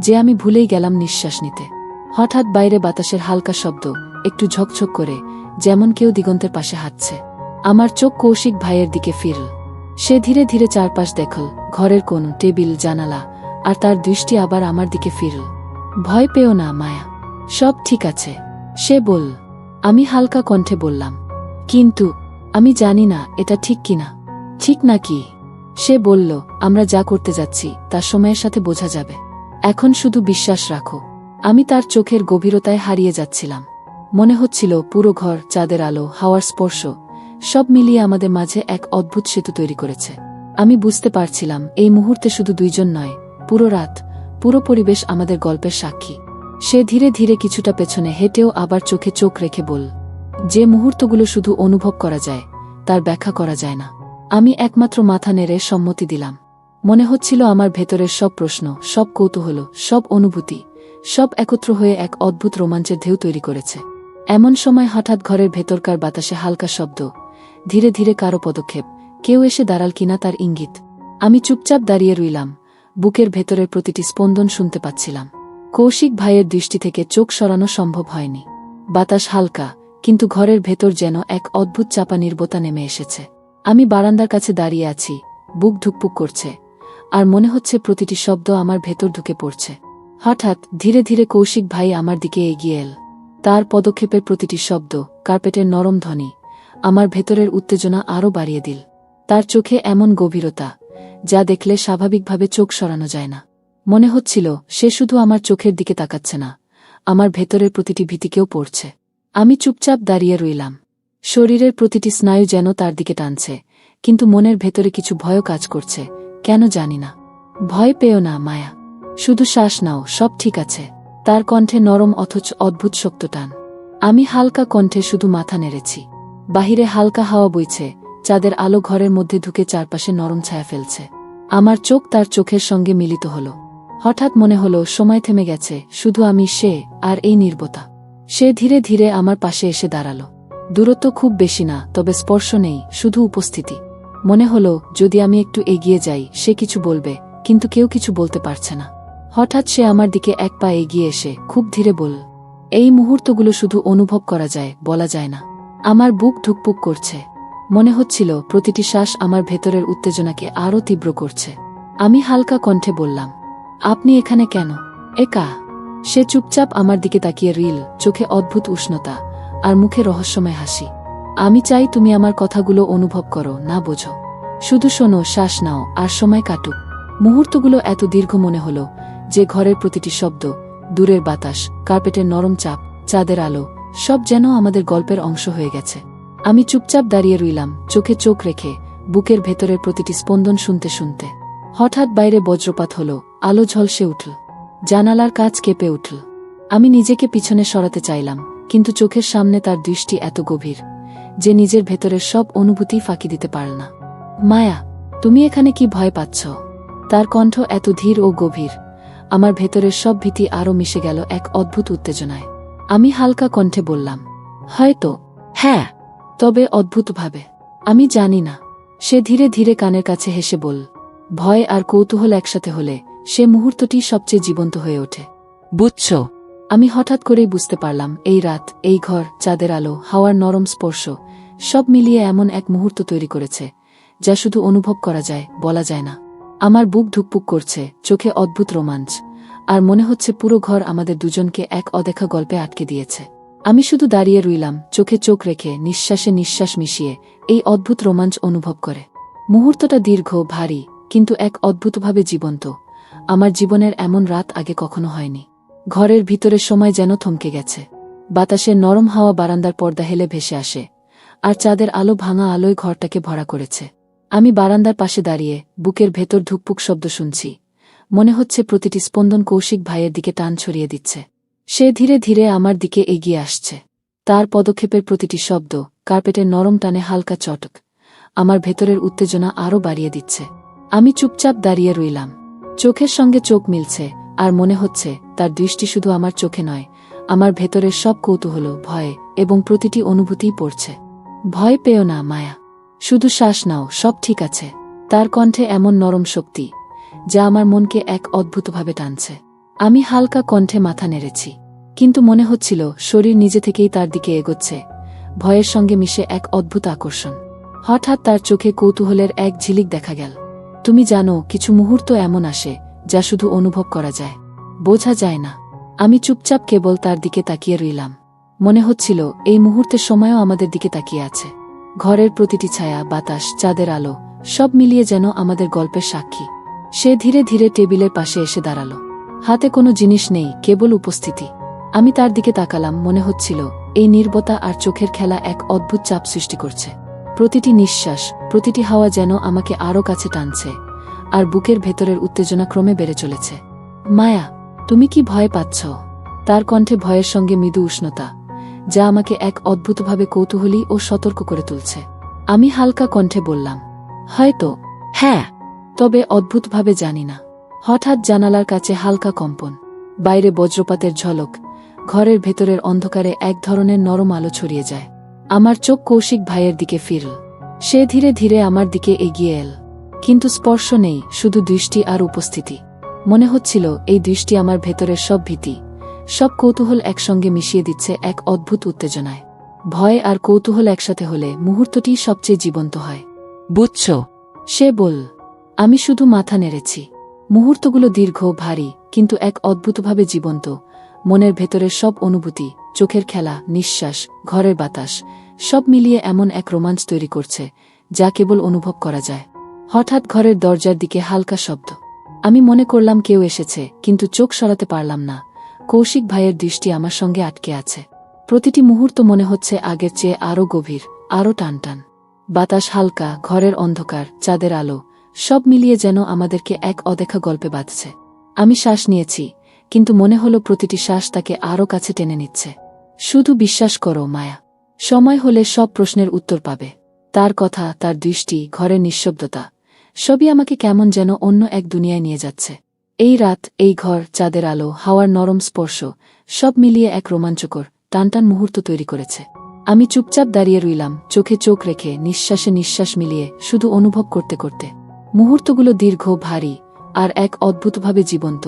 যে আমি ভুলেই গেলাম নিঃশ্বাস নিতে। হঠাৎ বাইরে বাতাসের হালকা শব্দ, একটু ঝকঝক করে, যেমন কেউ দিগন্তের পাশে হাঁটছে। আমার চোখ কৌশিক ভাইয়ের দিকে ফিরল। সে ধীরে ধীরে চারপাশ দেখল, ঘরের কোণ, টেবিল, জানালা, আর তার দৃষ্টি আবার আমার দিকে ফিরল। ভয় পেও না মায়া, সব ঠিক আছে, সে বলল। আমি হালকা কণ্ঠে বললাম, কিন্তু আমি জানি না এটা ঠিক কিনা। ঠিক নাকি? সে বলল, আমরা যা করতে যাচ্ছি তা সময়ের সাথে বোঝা যাবে। এখন শুধু বিশ্বাস রাখো। আমি তার চোখের গভীরতায় হারিয়ে যাচ্ছিলাম। মনে হচ্ছিল পুরো ঘর, চাঁদের আলো, হাওয়ার স্পর্শ, সব মিলিয়ে আমাদের মাঝে এক অদ্ভুত সেতু তৈরি করেছে। আমি বুঝতে পারছিলাম এই মুহূর্তে শুধু দুইজন নয়, পুরো রাত, পুরো পরিবেশ আমাদের গল্পের সাক্ষী। সে ধীরে ধীরে কিছুটা পেছনে হেঁটেও আবার চোখে চোখ রেখে বলল, যে মুহূর্তগুলো শুধু অনুভব করা যায়, তার ব্যাখ্যা করা যায় না। আমি একমাত্র মাথা নেড়ে সম্মতি দিলাম। মনে হচ্ছিল আমার ভেতরের সব প্রশ্ন, সব কৌতূহল, সব অনুভূতি, সব একত্র হয়ে এক অদ্ভুত রোমাঞ্চের ঢেউ তৈরি করেছে। এমন সময় হঠাৎ ঘরের ভেতরকার বাতাসে হালকা শব্দ, ধীরে ধীরে কারো পদক্ষেপ, কেউ এসে দাঁড়াল কিনা তার ইঙ্গিত। আমি চুপচাপ দাঁড়িয়ে রইলাম, বুকের ভেতরের প্রতিটি স্পন্দন শুনতে পাচ্ছিলাম। কৌশিক ভাইয়ের দৃষ্টি থেকে চোখ সরানো সম্ভব হয়নি। বাতাস হালকা, কিন্তু ঘরের ভেতর যেন এক অদ্ভুত চাপা নীরবতা নেমে এসেছে। আমি বারান্দার কাছে দাঁড়িয়ে আছি, বুক ধুকপুক করছে, আর মনে হচ্ছে প্রতিটি শব্দ আমার ভেতর ঢুকে পড়ছে। হঠাৎ ধীরে ধীরে কৌশিক ভাই আমার দিকে এগিয়ে এল। তার পদক্ষেপের প্রতিটি শব্দ, কার্পেটের নরম ধ্বনি, আমার ভেতরের উত্তেজনা আরও বাড়িয়ে দিল। তার চোখে এমন গভীরতা, যা দেখলে স্বাভাবিকভাবে চোখ সরানো যায় না। মনে হচ্ছিল সে শুধু আমার চোখের দিকে তাকাচ্ছে না, আমার ভেতরের প্রতিটি ভীতিকেও পড়ছে। আমি চুপচাপ দাঁড়িয়ে রইলাম। শরীরের প্রতিটি স্নায়ু যেন তার দিকে টানছে, কিন্তু মনের ভেতরে কিছু ভয়ও কাজ করছে, কেন জানি না। ভয় পেও না মায়া, শুধু শ্বাস নাও, সব ঠিক আছে। তার কণ্ঠে নরম অথচ অদ্ভুত শক্ত টান। আমি হালকা কণ্ঠে শুধু মাথা নেড়েছি। বাহিরে হালকা হাওয়া বইছে, চাঁদের আলো ঘরের মধ্যে ঢুকে চারপাশে নরম ছায়া ফেলছে। আমার চোখ তার চোখের সঙ্গে মিলিত হল। হঠাৎ মনে হলো সময় থেমে গেছে, শুধু আমি, সে, আর এই নীরবতা। সে ধীরে ধীরে আমার পাশে এসে দাঁড়াল। দূরত্ব খুব বেশি না, তবে স্পর্শ নেই, শুধু উপস্থিতি। মনে হলো যদি আমি একটু এগিয়ে যাই সে কিছু বলবে, কিন্তু কেউ কিছু বলতে পারছে না। হঠাৎ সে আমার দিকে এক পা এগিয়ে এসে খুব ধীরে বলল, এই মুহূর্তগুলো শুধু অনুভব করা যায়, বলা যায় না। আমার বুক ধুকপুক করছে। মনে হচ্ছিল প্রতিটি শ্বাস আমার ভেতরের উত্তেজনাকে আরও তীব্র করছে। আমি হালকা কণ্ঠে বললাম, আপনি এখানে কেন? একা? সে চুপচাপ আমার দিকে তাকিয়ে রইল, চোখে অদ্ভুত উষ্ণতা, আর মুখে রহস্যময় হাসি। আমি চাই তুমি আমার কথাগুলো অনুভব করো, না বোঝো। শুধু শোনো, শ্বাস নাও, আর সময় কাটুক। মুহূর্তগুলো এত দীর্ঘ মনে হলো যে ঘরের প্রতিটি শব্দ, দূরের বাতাস, কার্পেটের নরম চাপ, চাঁদের আলো, সব যেন আমাদের গল্পের অংশ হয়ে গেছে। আমি চুপচাপ দাঁড়িয়ে রইলাম, চোখে চোখ রেখে, বুকের ভেতরের প্রতিটি স্পন্দন শুনতে শুনতে। হঠাৎ বাইরে বজ্রপাত হলো, আলো ঝলসে উঠল, জানালার কাঁচ কেঁপে উঠল। আমি নিজেকে পিছনে সরাতে চাইলাম, কিন্তু চোখের সামনে তার দৃষ্টি এত গভীর যে নিজের ভেতরের সব অনুভূতি ফাঁকি দিতে পারল না। মায়া, তুমি এখানে কি ভয় পাচ্ছ? তার কণ্ঠ এত ধীর ও গভীর, আমার ভেতরের সব ভীতি আরও মিশে গেল এক অদ্ভুত উত্তেজনায়। আমি হালকা কণ্ঠে বললাম, হয়তো। হ্যাঁ, তবে অদ্ভুতভাবে। আমি জানি না। সে ধীরে ধীরে কানের কাছে হেসে বলল, ভয় আর কৌতূহল একসাথে হলে সে মুহূর্তটি সবচেয়ে জীবন্ত হয়ে ওঠে। বুঝছ? আমি হঠাৎ করেই বুঝতে পারলাম, এই রাত, এই ঘর, চাঁদের আলো, হাওয়ার নরম স্পর্শ, সব মিলিয়ে এমন এক মুহূর্ত তৈরি করেছে যা শুধু অনুভব করা যায়, বলা যায় না। আমার বুক ধুকপুক করছে, চোখে অদ্ভুত রোমাঞ্চ, আর মনে হচ্ছে পুরো ঘর আমাদের দুজনকে এক অদেখা গল্পে আটকে দিয়েছে। আমি শুধু দাঁড়িয়ে রইলাম, চোখে চোখ রেখে, নিঃশ্বাসে নিঃশ্বাস মিশিয়ে এই অদ্ভুত রোমাঞ্চ অনুভব করে। মুহূর্তটা দীর্ঘ, ভারী, কিন্তু এক অদ্ভুতভাবে জীবন্ত। আমার জীবনের এমন রাত আগে কখনো হয়নি। ঘরের ভিতরের সময় যেন থমকে গেছে। বাতাসের নরম হাওয়া বারান্দার পর্দা হেলে ভেসে আসে, আর চাঁদের আলো ভাঙা আলোয় ঘরটাকে ভরা করেছে। আমি বারান্দার পাশে দাঁড়িয়ে বুকের ভেতর ধুকপুক শব্দ শুনছি। মনে হচ্ছে প্রতিটি স্পন্দন কৌশিক ভাইয়ের দিকে টান ছড়িয়ে দিচ্ছে। সে ধীরে ধীরে আমার দিকে এগিয়ে আসছে। তার পদক্ষেপের প্রতিটি শব্দ, কার্পেটের নরম টানে হালকা চটক, আমার ভেতরের উত্তেজনা আরও বাড়িয়ে দিচ্ছে। আমি চুপচাপ দাঁড়িয়ে রইলাম, চোখের সঙ্গে চোখ মিলছে, আর মনে হচ্ছে তার দৃষ্টি শুধু আমার চোখে নয়, আমার ভেতরের সব কৌতূহল, ভয় এবং প্রতিটি অনুভূতিই পড়ছে। ভয় পেও না মায়া, শুধু শ্বাস নাও, সব ঠিক আছে। তার কণ্ঠে এমন নরম শক্তি যা আমার মনকে এক অদ্ভুতভাবে টানছে। আমি হালকা কণ্ঠে মাথা নেড়েছি, কিন্তু মনে হচ্ছিল শরীর নিজে থেকেই তার দিকে এগোচ্ছে, ভয়ের সঙ্গে মিশে এক অদ্ভুত আকর্ষণ। হঠাৎ তার চোখে কৌতূহলের এক ঝিলিক দেখা গেল। তুমি জানো, কিছু মুহূর্ত এমন আসে যা শুধু অনুভব করা যায়, বোঝা যায় না। আমি চুপচাপ কেবল তার দিকে তাকিয়ে রইলাম। মনে হচ্ছিল এই মুহূর্তের সময়ও আমাদের দিকে তাকিয়ে আছে। ঘরের প্রতিটি ছায়া, বাতাস, চাঁদের আলো, সব মিলিয়ে যেন আমাদের গল্পের সাক্ষী। সে ধীরে ধীরে টেবিলের পাশে এসে দাঁড়াল। হাতে কোনো জিনিস নেই, কেবল উপস্থিতি। আমি তার দিকে তাকালাম, মনে হচ্ছিল এই নীরবতা আর চোখের খেলা এক অদ্ভুত চাপ সৃষ্টি করছে। প্রতিটি নিঃশ্বাস, প্রতিটি হাওয়া যেন আমাকে আরও কাছে টানছে, আর বুকের ভেতরের উত্তেজনা ক্রমে বেড়ে চলেছে। মায়া, তুমি কি ভয় পাচ্ছ? তার কণ্ঠে ভয়ের সঙ্গে মৃদু উষ্ণতা, যা আমাকে এক অদ্ভুতভাবে কৌতূহলী ও সতর্ক করে তুলছে। আমি হালকা কণ্ঠে বললাম, হয়তো। হ্যাঁ, তবে অদ্ভুতভাবে জানি না। হঠাৎ জানালার কাছে হালকা কম্পন, বাইরে বজ্রপাতের ঝলক, ঘরের ভেতরের অন্ধকারে এক ধরনের নরম আলো ছড়িয়ে যায়। আমার চোখ কৌশিক ভাইয়ের দিকে ফিরল। সে ধীরে ধীরে আমার দিকে এগিয়ে এল, কিন্তু স্পর্শ নেই, শুধু দৃষ্টি আর উপস্থিতি। মনে হচ্ছিল এই দৃষ্টি আমার ভেতরের সব ভীতি, সব কৌতূহল একসঙ্গে মিশিয়ে দিচ্ছে এক অদ্ভুত উত্তেজনায়। ভয় আর কৌতূহল একসাথে হলে মুহূর্তটি সবচেয়ে জীবন্ত হয়। বুঝছ? সে বলল। আমি শুধু মাথা নেড়েছি। মুহূর্তগুলো দীর্ঘ, ভারী, কিন্তু এক অদ্ভুতভাবে জীবন্ত। মনের ভেতরের সব অনুভূতি, চোখের খেলা, নিঃশ্বাস, ঘরের বাতাস, সব মিলিয়ে এমন এক রোমাঞ্চ তৈরি করছে যা কেবল অনুভব করা যায়। হঠাৎ ঘরের দরজার দিকে হালকা শব্দ। আমি মনে করলাম কেউ এসেছে, কিন্তু চোখ সরাতে পারলাম না। কৌশিক ভাইয়ের দৃষ্টি আমার সঙ্গে আটকে আছে। প্রতিটি মুহূর্ত মনে হচ্ছে আগের চেয়ে আরও গভীর, আরও টানটান। বাতাস হালকা, ঘরের অন্ধকার, চাঁদের আলো, সব মিলিয়ে যেন আমাদেরকে এক অদেখা গল্পে বাঁধছে। আমি শ্বাস নিয়েছি, কিন্তু মনে হলো প্রতিটি শ্বাস তাকে আরও কাছে টেনে নিচ্ছে। শুধু বিশ্বাস করো মায়া, সময় হলে সব প্রশ্নের উত্তর পাবে। তার কথা, তার দৃষ্টি, ঘরের নিঃশব্দতা, সবই আমাকে কেমন যেন অন্য এক দুনিয়ায় নিয়ে যাচ্ছে। এই রাত, এই ঘর, চাঁদের আলো, হাওয়ার নরম স্পর্শ, সব মিলিয়ে এক রোমাঞ্চকর, টানটান মুহূর্ত তৈরি করেছে। আমি চুপচাপ দাঁড়িয়ে রইলাম, চোখে চোখ রেখে, নিঃশ্বাসে নিঃশ্বাস মিলিয়ে, শুধু অনুভব করতে করতে। মুহূর্তগুলো দীর্ঘ, ভারী, আর এক অদ্ভুতভাবে জীবন্ত।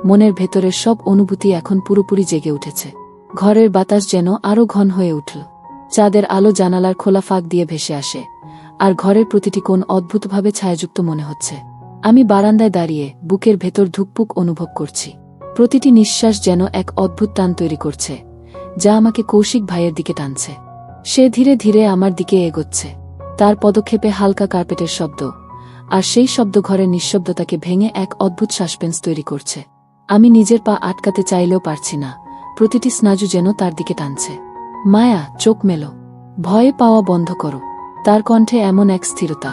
মনের ভেতরের সব অনুভূতি এখন পুরোপুরি জেগে উঠেছে। ঘরের বাতাস যেন আরও ঘন হয়ে উঠল। চাঁদের আলো জানালার খোলা ফাঁক দিয়ে ভেসে আসে, আর ঘরের প্রতিটি কোণ অদ্ভুতভাবে ছায়াযুক্ত মনে হচ্ছে। আমি বারান্দায় দাঁড়িয়ে বুকের ভেতর ধুকপুক অনুভব করছি। প্রতিটি নিঃশ্বাস যেন এক অদ্ভুত টান তৈরি করছে, যা আমাকে কৌশিক ভাইয়ের দিকে টানছে। সে ধীরে ধীরে আমার দিকে এগোচ্ছে, তার পদক্ষেপে হালকা কার্পেটের শব্দ, আর সেই শব্দ ঘরের নিঃশব্দতাকে ভেঙে এক অদ্ভুত সাসপেন্স তৈরি করছে। আমি নিজের পা আটকাতে চাইলেও পারছি না, প্রতিটি স্নায়ু যেন তার দিকে টানছে। মায়া, চোখ মেলো। ভয়ে পাওয়া বন্ধ করো। তার কণ্ঠে এমন এক স্থিরতা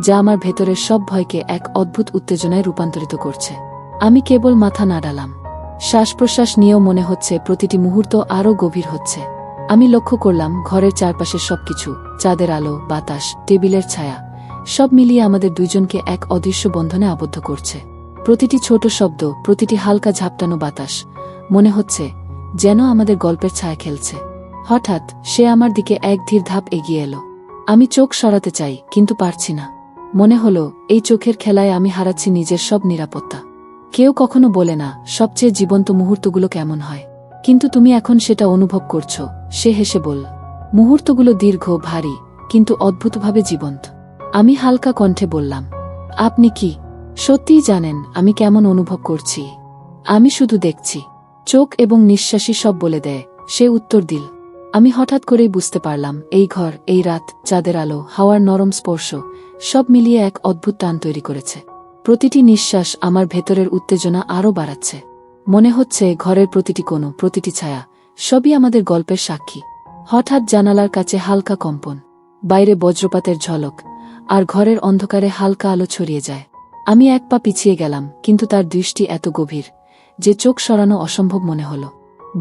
যা আমার ভেতরের সব ভয়কে এক অদ্ভুত উত্তেজনায় রূপান্তরিত করছে। আমি কেবল মাথা নাড়ালাম। শ্বাস প্রশ্বাস নিয়েও মনে হচ্ছে প্রতিটি মুহূর্ত আরও গভীর হচ্ছে। আমি লক্ষ্য করলাম ঘরের চারপাশের সবকিছু, চাঁদের আলো, বাতাস, টেবিলের ছায়া, সব মিলিয়ে আমাদের দুইজনকে এক অদৃশ্য বন্ধনে আবদ্ধ করছে। প্রতিটি ছোট শব্দ, প্রতিটি হালকা ঝাপটানো বাতাস, মনে হচ্ছে যেন আমাদের গল্পের ছায়া খেলছে। হঠাৎ সে আমার দিকে এক ধীর ধাপ এগিয়ে এলো। আমি চোখ সরাতে চাই, কিন্তু পারছি না। মনে হলো এই চোখের খেলায় আমি হারাচ্ছি নিজের সব নিরাপত্তা। কেউ কখনো বলে না সবচেয়ে জীবন্ত মুহূর্তগুলো কেমন হয়, কিন্তু তুমি এখন সেটা অনুভব করছো, সে হেসে বলল। মুহূর্তগুলো দীর্ঘ, ভারী, কিন্তু অদ্ভুতভাবে জীবন্ত। আমি হালকা কণ্ঠে বললাম, আপনি কি সত্যিই জানেন আমি কেমন অনুভব করছি? আমি শুধু দেখছি। চোখ এবং নিঃশ্বাসই সব বলে দেয়, সে উত্তর দিল। আমি হঠাৎ করেই বুঝতে পারলাম এই ঘর, এই রাত, চাঁদের আলো, হাওয়ার নরম স্পর্শ, সব মিলিয়ে এক অদ্ভুত টান তৈরি করেছে। প্রতিটি নিঃশ্বাস আমার ভেতরের উত্তেজনা আরও বাড়াচ্ছে। মনে হচ্ছে ঘরের প্রতিটি কোণ, প্রতিটি ছায়া, সবই আমাদের গল্পের সাক্ষী। হঠাৎ জানালার কাছে হালকা কম্পন, বাইরে বজ্রপাতের ঝলক, আর ঘরের অন্ধকারে হালকা আলো ছড়িয়ে যায়। আমি এক পা পিছিয়ে গেলাম, কিন্তু তার দৃষ্টি এত গভীর যে চোখ সরানো অসম্ভব মনে হল।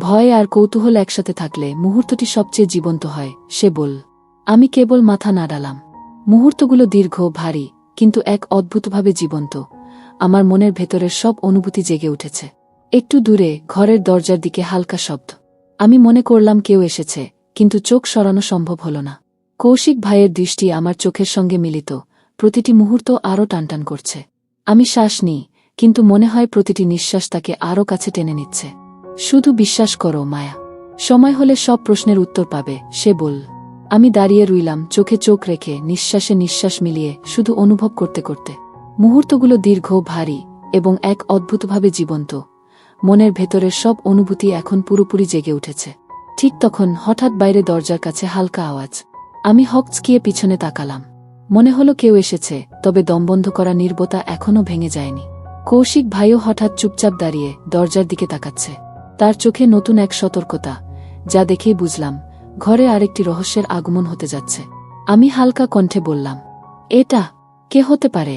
ভয় আর কৌতূহল একসাথে থাকলে মুহূর্তটি সবচেয়ে জীবন্ত হয়, সে বলল। আমি কেবল মাথা নাড়ালাম। মুহূর্তগুলো দীর্ঘ, ভারী, কিন্তু এক অদ্ভুতভাবে জীবন্ত। আমার মনের ভেতরের সব অনুভূতি জেগে উঠেছে। একটু দূরে ঘরের দরজার দিকে হালকা শব্দ। আমি মনে করলাম কেউ এসেছে, কিন্তু চোখ সরানো সম্ভব হল না। কৌশিক ভাইয়ের দৃষ্টি আমার চোখের সঙ্গে মিলিত, প্রতিটি মুহূর্ত আরও টানটান করছে। আমি শ্বাস নিই, কিন্তু মনে হয় প্রতিটি নিঃশ্বাস তাকে আরও কাছে টেনে নিচ্ছে। শুধু বিশ্বাস করো মায়া, সময় হলে সব প্রশ্নের উত্তর পাবে, সে বলল। আমি দাঁড়িয়ে রইলাম, চোখে চোখ রেখে, নিঃশ্বাসে নিঃশ্বাস মিলিয়ে, শুধু অনুভব করতে করতে। মুহূর্তগুলো দীর্ঘ, ভারী, এবং এক অদ্ভুতভাবে জীবন্ত। মনের ভেতরের সব অনুভূতি এখন পুরোপুরি জেগে উঠেছে। ঠিক তখন হঠাৎ বাইরে দরজার কাছে হালকা আওয়াজ। আমি হকচকিয়ে পিছনে তাকালাম। মনে হলো কেউ এসেছে, তবে দমবন্ধ করা নীরবতা এখনও ভেঙে যায়নি। কৌশিক ভাইও হঠাৎ চুপচাপ দাঁড়িয়ে দরজার দিকে তাকাচ্ছে। তার চোখে নতুন এক সতর্কতা, যা দেখেই বুঝলাম ঘরে আরেকটি রহস্যের আগমন হতে যাচ্ছে। আমি হালকা কণ্ঠে বললাম, এটা কে হতে পারে?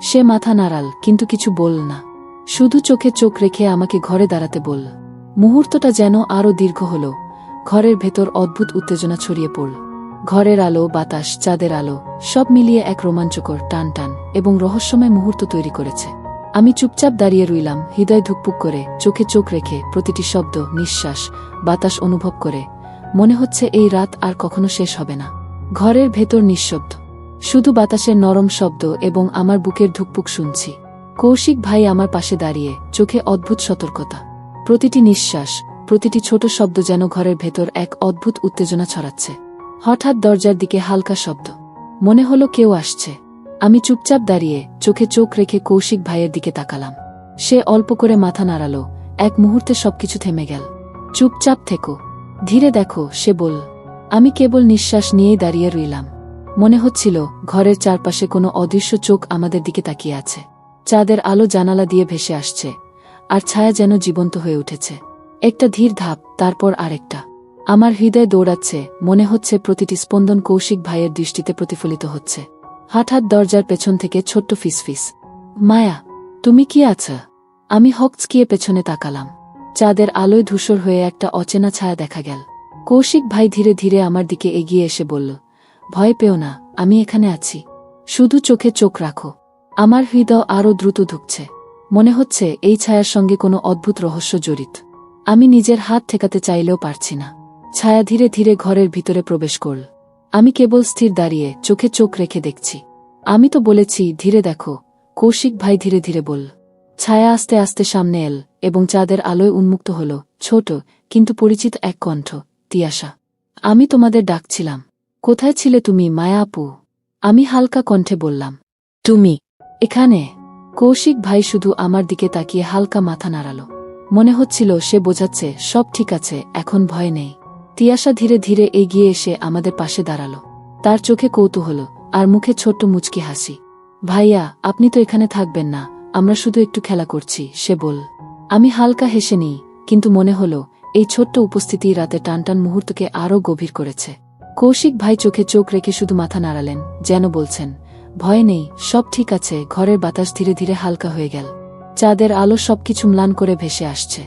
সে মাথা নাড়াল, কিন্তু কিছু বলল না। শুধু চোখে চোখ রেখে আমাকে ঘরে দাঁড়াতে বলল। মুহূর্তটা যেন আরও দীর্ঘ হল। ঘরের ভেতর অদ্ভুত উত্তেজনা ছড়িয়ে পড়ল। ঘরের আলো, বাতাস, চাঁদের আলো, সব মিলিয়ে এক রোমাঞ্চকর, টান টান এবং রহস্যময় মুহূর্ত তৈরি করেছে। আমি চুপচাপ দাঁড়িয়ে রইলাম, হৃদয় ধুকপুক করে, চোখে চোখ রেখে, প্রতিটি শব্দ, নিঃশ্বাস, বাতাস অনুভব করে। মনে হচ্ছে এই রাত আর কখনো শেষ হবে না। ঘরের ভেতর নিঃশব্দ, শুধু বাতাসের নরম শব্দ এবং আমার বুকের ধুকপুক শুনছি। কৌশিক ভাই আমার পাশে দাঁড়িয়ে, চোখে অদ্ভুত সতর্কতা। প্রতিটি নিঃশ্বাস, প্রতিটি ছোট শব্দ যেন ঘরের ভেতর এক অদ্ভুত উত্তেজনা ছড়াচ্ছে। হঠাৎ দরজার দিকে হালকা শব্দ। মনে হলো কেউ আসছে। আমি চুপচাপ দাঁড়িয়ে, চোখে চোখ রেখে কৌশিক ভাইয়ের দিকে তাকালাম। সে অল্প করে মাথা নাড়ালো। এক মুহূর্তে সবকিছু থেমে গেল। চুপচাপ থেকো, ধীরে দেখো, সে বলল। আমি কেবল নিঃশ্বাস নিয়েই দাঁড়িয়ে রইলাম। মনে হচ্ছিল ঘরের চারপাশে কোনো অদৃশ্য চোখ আমাদের দিকে তাকিয়ে আছে। চাঁদের আলো জানালা দিয়ে ভেসে আসছে, আর ছায়া যেন জীবন্ত হয়ে উঠেছে। একটা ধীর ধাপ, তারপর আরেকটা। আমার হৃদয় দৌড়াচ্ছে, মনে হচ্ছে প্রতিটি স্পন্দন কৌশিক ভাইয়ের দৃষ্টিতে প্রতিফলিত হচ্ছে। হঠাৎ দরজার পেছন থেকে ছোট্ট ফিসফিস, মায়া, তুমি কি আছো? আমি হকচকিয়ে পেছনে তাকালাম। চাঁদের আলোয় ধূসর হয়ে একটা অচেনা ছায়া দেখা গেল। কৌশিক ভাই ধীরে ধীরে আমার দিকে এগিয়ে এসে বলল, ভয় পেও না, আমি এখানে আছি। শুধু চোখে চোখ রাখো। আমার হৃদয় আরও দ্রুত ধুকছে। মনে হচ্ছে এই ছায়ার সঙ্গে কোনো অদ্ভুত রহস্য জড়িত। আমি নিজের হাত ঠেকাতে চাইলেও পারছি না। ছায়া ধীরে ধীরে ঘরের ভিতরে প্রবেশ করল। আমি কেবল স্থির দাঁড়িয়ে চোখে চোখ রেখে দেখছি। আমি তো বলেছি ধীরে দেখো, কৌশিক ভাই ধীরে ধীরে বলল। ছায়া আস্তে আস্তে সামনে এল এবং চাঁদের আলোয় উন্মুক্ত হল ছোট কিন্তু পরিচিত এক কণ্ঠ, তিয়াশা। আমি তোমাদের ডাকছিলাম। কোথায় ছিলে তুমি, মায়া আপু? আমি হালকা কণ্ঠে বললাম। তুমি এখানে? কৌশিক ভাই শুধু আমার দিকে তাকিয়ে হালকা মাথা নাড়াল। মনে হচ্ছিল সে বোঝাচ্ছে সব ঠিক আছে, এখন ভয় নেই। তিয়াশা ধীরে ধীরে এগিয়ে এসে আমাদের পাশে দাঁড়াল। তার চোখে কৌতূহল আর মুখে ছোট্ট মুচকি হাসি। ভাইয়া, আপনি তো এখানে থাকবেন না, আমরা শুধু একটু খেলা করছি, সে বলল। আমি হালকা হেসে নিই, কিন্তু মনে হলো এই ছোট্ট উপস্থিতি রাতে টানটান মুহূর্তকে আরও গভীর করেছে। কৌশিক ভাই চোখে চোখ রেখে শুধু মাথা নাড়ালেন, যেন বলছেন, ভয় নেই, সব ঠিক আছে। ঘরের বাতাস ধীরে ধীরে হালকা হয়ে গেল। চাঁদের আলো সবকিছু ম্লান করে ভেসে আসছে।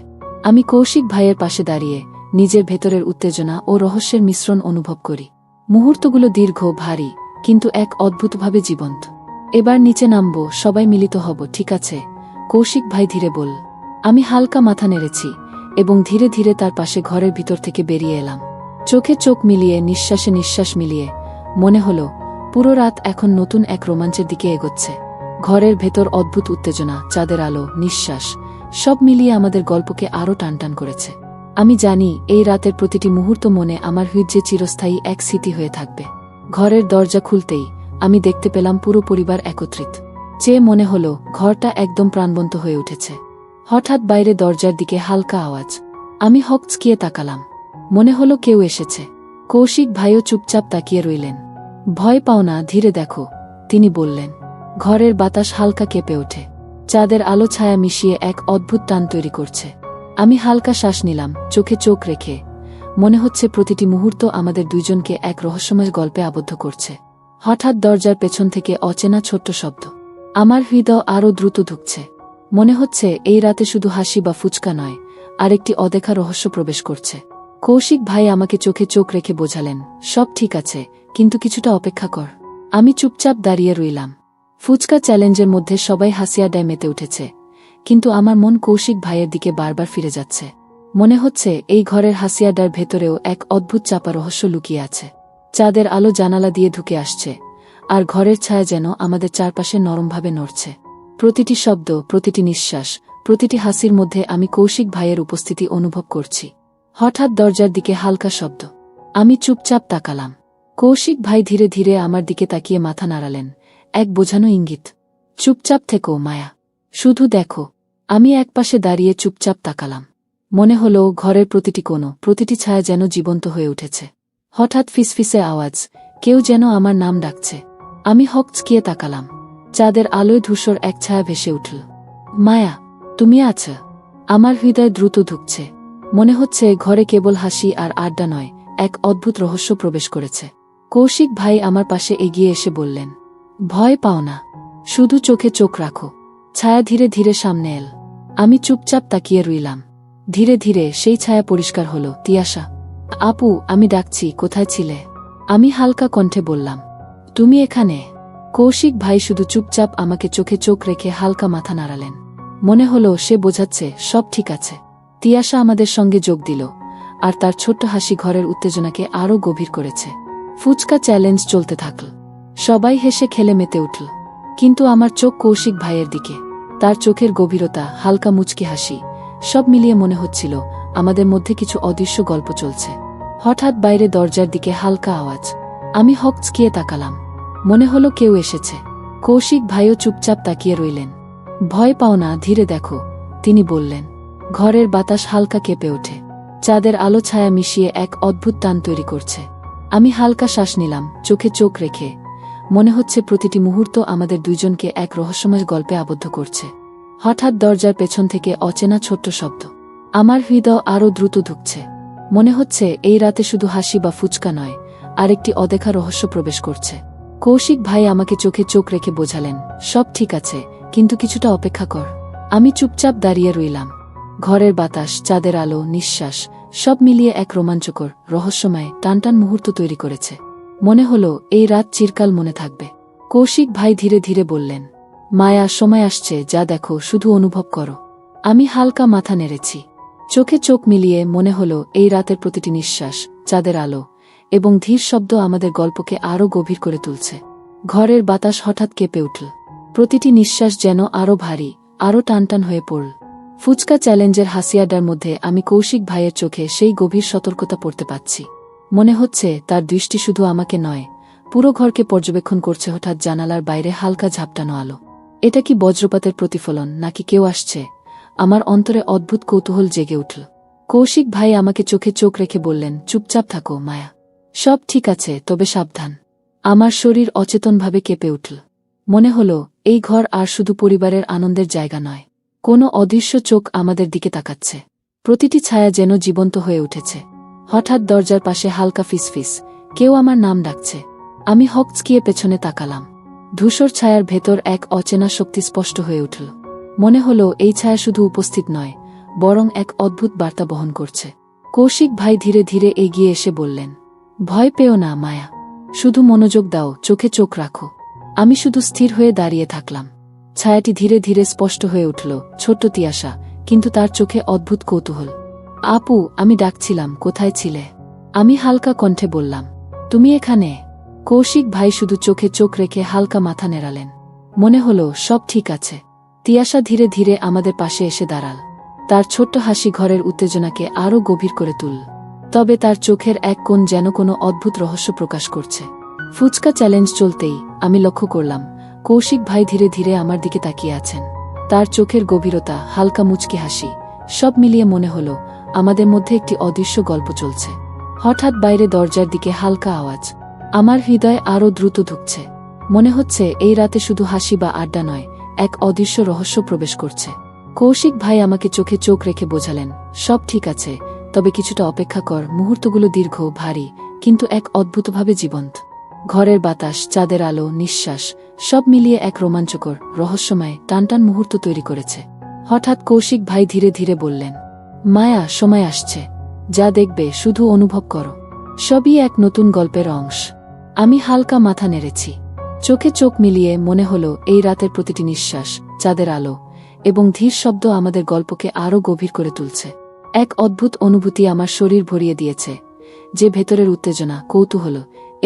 আমি কৌশিক ভাইয়ের পাশে দাঁড়িয়ে নিজের ভেতরের উত্তেজনা ও রহস্যের মিশ্রণ অনুভব করি। মুহূর্তগুলো দীর্ঘ, ভারী, কিন্তু এক অদ্ভুতভাবে জীবন্ত। এবার নিচে নামব, সবাই মিলিত হব, ঠিক আছে? কৌশিক ভাই ধীরে বল। আমি হালকা মাথা নেড়েছি এবং ধীরে ধীরে তার পাশে ঘরের ভিতর থেকে বেরিয়ে এলাম। চোখে চোখ মিলিয়ে, নিঃশ্বাসে নিঃশ্বাস মিলিয়ে মনে হলো পুরো রাত এখন নতুন এক রোমাঞ্চের দিকে এগোচ্ছে। ঘরের ভেতর অদ্ভুত উত্তেজনা, চাঁদের আলো, নিঃশ্বাস, সব মিলিয়ে আমাদের গল্পকে আরও টানটান করেছে। আমি জানি এই রাতের প্রতিটি মুহূর্ত মনে আমার হৃদয়ে চিরস্থায়ী এক স্মৃতি হয়ে থাকবে। ঘরের দরজা খুলতেই আমি দেখতে পেলাম পুরো পরিবার একত্রিত। চেয়ে মনে হলো ঘরটা একদম প্রাণবন্ত হয়ে উঠেছে। হঠাৎ বাইরে দরজার দিকে হালকা আওয়াজ। আমি হকচকিয়ে তাকালাম। মনে হলো কেউ এসেছে। কৌশিক ভাইও চুপচাপ তাকিয়ে রইলেন। ভয় পাও না, ধীরে দেখো, তিনি বললেন। ঘরের বাতাস হালকা কেঁপে ওঠে। চাঁদের আলো ছায়া মিশিয়ে এক অদ্ভুত টান তৈরি করছে। আমি হালকা শ্বাস নিলাম, চোখে চোখ রেখে। মনে হচ্ছে প্রতিটি মুহূর্ত আমাদের দুইজনকে এক রহস্যময় গল্পে আবদ্ধ করছে। হঠাৎ দরজার পেছন থেকে অচেনা ছোট্ট শব্দ। আমার হৃদয় আরও দ্রুত ধুকছে। মনে হচ্ছে এই রাতে শুধু হাসি বা ফুচকা নয়, আরেকটি অদেখা রহস্য প্রবেশ করছে। কৌশিক ভাই আমাকে চোখে চোখ রেখে বোঝালেন, সব ঠিক আছে, কিন্তু কিছুটা অপেক্ষা কর। আমি চুপচাপ দাঁড়িয়ে রইলাম। ফুচকা চ্যালেঞ্জের মধ্যে সবাই হাসি আড্ডায় মেতে উঠেছে, কিন্তু আমার মন কৌশিক ভাইয়ের দিকে বারবার ফিরে যাচ্ছে। মনে হচ্ছে এই ঘরের হাসি আড্ডার ভেতরেও এক অদ্ভুত চাপা রহস্য লুকিয়ে আছে। চাঁদের আলো জানালা দিয়ে ঢুকে আসছে, আর ঘরের ছায়া যেন আমাদের চারপাশে নরমভাবে নড়ছে। প্রতিটি শব্দ, প্রতিটি নিঃশ্বাস, প্রতিটি হাসির মধ্যে আমি কৌশিক ভাইয়ের উপস্থিতি অনুভব করছি। হঠাৎ দরজার দিকে হালকা শব্দ। আমি চুপচাপ তাকালাম। কৌশিক ভাই ধীরে ধীরে আমার দিকে তাকিয়ে মাথা নাড়ালেন, এক বোঝানো ইঙ্গিত। চুপচাপ থেকো মায়া, শুধু দেখো। আমি একপাশে দাঁড়িয়ে চুপচাপ তাকালাম। মনে হলো ঘরের প্রতিটি কোণ, প্রতিটি ছায়া যেন জীবন্ত হয়ে উঠেছে। হঠাৎ ফিসফিসে আওয়াজ, কেউ যেন আমার নাম ডাকছে। আমি হকচকিয়ে তাকালাম। চাঁদের আলোয় ধূসর এক ছায়া ভেসে উঠল। মায়া, তুমি আছো? আমার হৃদয় দ্রুত ধুকছে। মনে হচ্ছে ঘরে কেবল হাসি আর আড্ডা নয়, এক অদ্ভুত রহস্য প্রবেশ করেছে। কৌশিক ভাই আমার পাশে এগিয়ে এসে বললেন, ভয় পাও না, শুধু চোখে চোখ রাখো। ছায়া ধীরে ধীরে সামনে এল। আমি চুপচাপ তাকিয়ে রইলাম। ধীরে ধীরে সেই ছায়া পরিষ্কার হলো। তিয়াশা, আপু, আমি ডাকছি, কোথায় ছিলে? আমি হালকা কণ্ঠে বললাম, তুমি এখানে? কৌশিক ভাই শুধু চুপচাপ আমাকে চোখে চোখ রেখে হালকা মাথা নাড়ালেন। মনে হলো সে বোঝাচ্ছে সব ঠিক আছে। তিয়াশা আমাদের সঙ্গে যোগ দিল, আর তার ছোট্ট হাসি ঘরের উত্তেজনাকে আরও গভীর করেছে। ফুচকা চ্যালেঞ্জ চলতে থাকল। সবাই হেসে খেলে মেতে উঠল, কিন্তু আমার চোখ কৌশিক ভাইয়ের দিকে। তার চোখের গভীরতা, হালকা মুচকি হাসি, সব মিলিয়ে মনে হচ্ছিল আমাদের মধ্যে কিছু অদৃশ্য গল্প চলছে। হঠাৎ বাইরে দরজার দিকে হালকা আওয়াজ। আমি হকচকিয়ে তাকালাম। মনে হলো কেউ এসেছে। কৌশিক ভাইও চুপচাপ তাকিয়ে রইলেন। ভয় পাও না, ধীরে দেখো, তিনি বললেন। ঘরের বাতাস হালকা কেঁপে ওঠে। চাঁদের আলো ছায়া মিশিয়ে এক অদ্ভুত টান তৈরি করছে। আমি হালকা শ্বাস নিলাম, চোখে চোখ রেখে। মনে হচ্ছে প্রতিটি মুহূর্ত আমাদের দুইজনকে এক রহস্যময় গল্পে আবদ্ধ করছে। হঠাৎ দরজার পেছন থেকে অচেনা ছোট্ট শব্দ। আমার হৃদয় আরও দ্রুত ধুকছে। মনে হচ্ছে এই রাতে শুধু হাসি বা ফুচকা নয়, আরেকটি অদেখা রহস্য প্রবেশ করছে। কৌশিক ভাই আমাকে চোখে চোখ রেখে বোঝালেন, সব ঠিক আছে, কিন্তু কিছুটা অপেক্ষা কর। আমি চুপচাপ দাঁড়িয়ে রইলাম। ঘরের বাতাস, চাঁদের আলো, নিঃশ্বাস, সব মিলিয়ে এক রোমাঞ্চকর, রহস্যময়, টানটান মুহূর্ত তৈরি করেছে। মনে হলো এই রাত চিরকাল মনে থাকবে। কৌশিক ভাই ধীরে ধীরে বললেন, মায়া, সময় আসছে, যা দেখো, শুধু অনুভব করো। আমি হালকা মাথা নেড়েছি। চোখে চোখ মিলিয়ে মনে হলো এই রাতের প্রতিটি নিঃশ্বাস, চাঁদের আলো এবং ধীর শব্দ আমাদের গল্পকে আরও গভীর করে তুলছে। ঘরের বাতাস হঠাৎ কেঁপে উঠল। প্রতিটি নিঃশ্বাস যেন আরও ভারী, আরও টানটান হয়ে পড়ল। ফুচকা চ্যালেঞ্জের হাসিয়াডার মধ্যে আমি কৌশিক ভাইয়ের চোখে সেই গভীর সতর্কতা পড়তে পাচ্ছি। মনে হচ্ছে তার দৃষ্টি শুধু আমাকে নয়, পুরো ঘরকে পর্যবেক্ষণ করছে। হঠাৎ জানালার বাইরে হালকা ঝাপটানো আলো। এটা কি বজ্রপাতের প্রতিফলন, নাকি কেউ আসছে? আমার অন্তরে অদ্ভুত কৌতূহল জেগে উঠল। কৌশিক ভাই আমাকে চোখে চোখ রেখে বললেন, চুপচাপ থাকো মায়া, সব ঠিক আছে, তবে সাবধান। আমার শরীর অচেতনভাবে কেঁপে উঠল। মনে হলো এই ঘর আর শুধু পরিবারের আনন্দের জায়গা নয়, কোনো অদৃশ্য চোখ আমাদের দিকে তাকাচ্ছে। প্রতিটি ছায়া যেন জীবন্ত হয়ে উঠেছে। হঠাৎ দরজার পাশে হালকা ফিসফিস, কেউ আমার নাম ডাকছে। আমি হকচকিয়ে পেছনে তাকালাম। ধূসর ছায়ার ভেতর এক অচেনা শক্তি স্পষ্ট হয়ে উঠল। মনে হলো এই ছায়া শুধু উপস্থিত নয়, বরং এক অদ্ভুত বার্তা বহন করছে। কৌশিক ভাই ধীরে ধীরে এগিয়ে এসে বললেন, ভয় পেও না মায়া, শুধু মনোযোগ দাও, চোখে চোখ রাখো। আমি শুধু স্থির হয়ে দাঁড়িয়ে থাকলাম। ছায়াটি ধীরে ধীরে স্পষ্ট হয়ে উঠল, ছোট্ট তিয়াশা, কিন্তু তার চোখে অদ্ভুত কৌতূহল। আপু, আমি ডাকছিলাম, কোথায় ছিলে? আমি হালকা কণ্ঠে বললাম, তুমি এখানে? কৌশিক ভাই শুধু চোখে চোখ রেখে হালকা মাথা নেড়ালেন। মনে হলো সব ঠিক আছে। তিয়াশা ধীরে ধীরে আমাদের পাশে এসে দাঁড়াল। তার ছোট্ট হাসি ঘরের উত্তেজনাকে আরও গভীর করে তুলল। তবে তার চোখের এক কোণ যেন কোনো অদ্ভুত রহস্য প্রকাশ করছে। ফুচকা চ্যালেঞ্জ চলতেই আমি লক্ষ্য করলাম কৌশিক ভাই ধীরে ধীরে আমার দিকে তাকিয়ে আছেন। তার চোখের গভীরতা, হালকা মুচকি হাসি, সব মিলিয়ে মনে হলো আমাদের মধ্যে একটি অদৃশ্য গল্প চলছে। হঠাৎ বাইরে দরজার দিকে হালকা আওয়াজ। আমার হৃদয় আরও দ্রুত ধুকছে। মনে হচ্ছে এই রাতে শুধু হাসি বা আড্ডা নয়, এক অদৃশ্য রহস্য প্রবেশ করছে। কৌশিক ভাই আমাকে চোখে চোখ রেখে বোঝালেন, সব ঠিক আছে, তবে কিছুটা অপেক্ষা কর। মুহূর্তগুলো দীর্ঘ, ভারী, কিন্তু এক অদ্ভুতভাবে জীবন্ত। ঘরের বাতাস, চাঁদের আলো, নিঃশ্বাস, সব মিলিয়ে এক রোমাঞ্চকর, রহস্যময়, টানটান মুহূর্ত তৈরি করেছে। হঠাৎ কৌশিক ভাই ধীরে ধীরে বললেন, মায়া, সময় আসছে, যা দেখবে শুধু অনুভব করো। সবই এক নতুন গল্পের অংশ। আমি হালকা মাথা নেড়েছি। চোখে চোখ মিলিয়ে মনে হলো এই রাতের প্রতিটি নিঃশ্বাস, চাঁদের আলো এবং ধীর শব্দ আমাদের গল্পকে আরও গভীর করে তুলছে। এক অদ্ভুত অনুভূতি আমার শরীর ভরিয়ে দিয়েছে, যে ভেতরের উত্তেজনা, কৌতূহল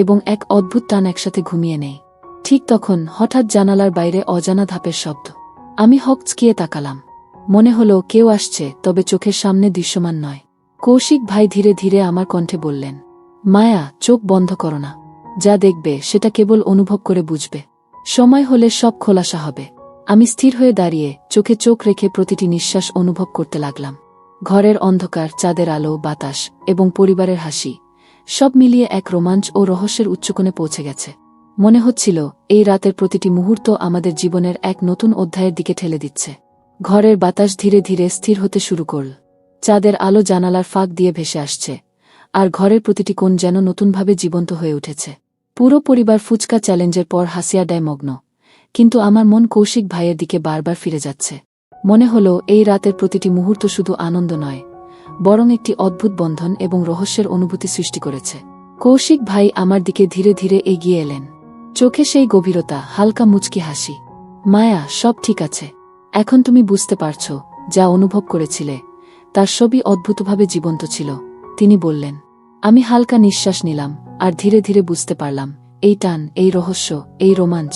এবং এক অদ্ভুত টান একসাথে ঘুমিয়ে নেই। ঠিক তখন হঠাৎ জানালার বাইরে অজানা ধাপের শব্দ। আমি হকচকিয়ে তাকালাম। মনে হলো কেউ আসছে, তবে চোখের সামনে দৃশ্যমান নয়। কৌশিক ভাই ধীরে ধীরে আমার কণ্ঠে বললেন, মায়া, চোখ বন্ধ করো না। যা দেখবে সেটা কেবল অনুভব করে বুঝবে। সময় হলে সব খোলাসা হবে। আমি স্থির হয়ে দাঁড়িয়ে চোখে চোখ রেখে প্রতিটি নিঃশ্বাস অনুভব করতে লাগলাম। ঘরের অন্ধকার, চাঁদের আলো, বাতাস এবং পরিবারের হাসি, সব মিলিয়ে এক রোমাঞ্চ ও রহস্যের উচ্চকোণে পৌঁছে গেছে। মনে হচ্ছিল এই রাতের প্রতিটি মুহূর্ত আমাদের জীবনের এক নতুন অধ্যায়ের দিকে ঠেলে দিচ্ছে। ঘরের বাতাস ধীরে ধীরে স্থির হতে শুরু করল। চাঁদের আলো জানালার ফাঁক দিয়ে ভেসে আসছে, আর ঘরের প্রতিটি কোণ যেন নতুনভাবে জীবন্ত হয়ে উঠেছে। পুরো পরিবার ফুচকা চ্যালেঞ্জের পর হাসি আড্ডায় মগ্ন, কিন্তু আমার মন কৌশিক ভাইয়ের দিকে বারবার ফিরে যাচ্ছে। মনে হলো এই রাতের প্রতিটি মুহূর্ত শুধু আনন্দ নয়, বরং একটি অদ্ভুত বন্ধন এবং রহস্যের অনুভূতি সৃষ্টি করেছে। কৌশিক ভাই আমার দিকে ধীরে ধীরে এগিয়ে এলেন। চোখে সেই গভীরতা, হালকা মুচকি হাসি। মায়া, সব ঠিক আছে। এখন তুমি বুঝতে পারছ, যা অনুভব করেছিলে তার সবই অদ্ভুতভাবে জীবন্ত ছিল, তিনি বললেন। আমি হালকা নিঃশ্বাস নিলাম, আর ধীরে ধীরে বুঝতে পারলাম এই টান, এই রহস্য, এই রোমাঞ্চ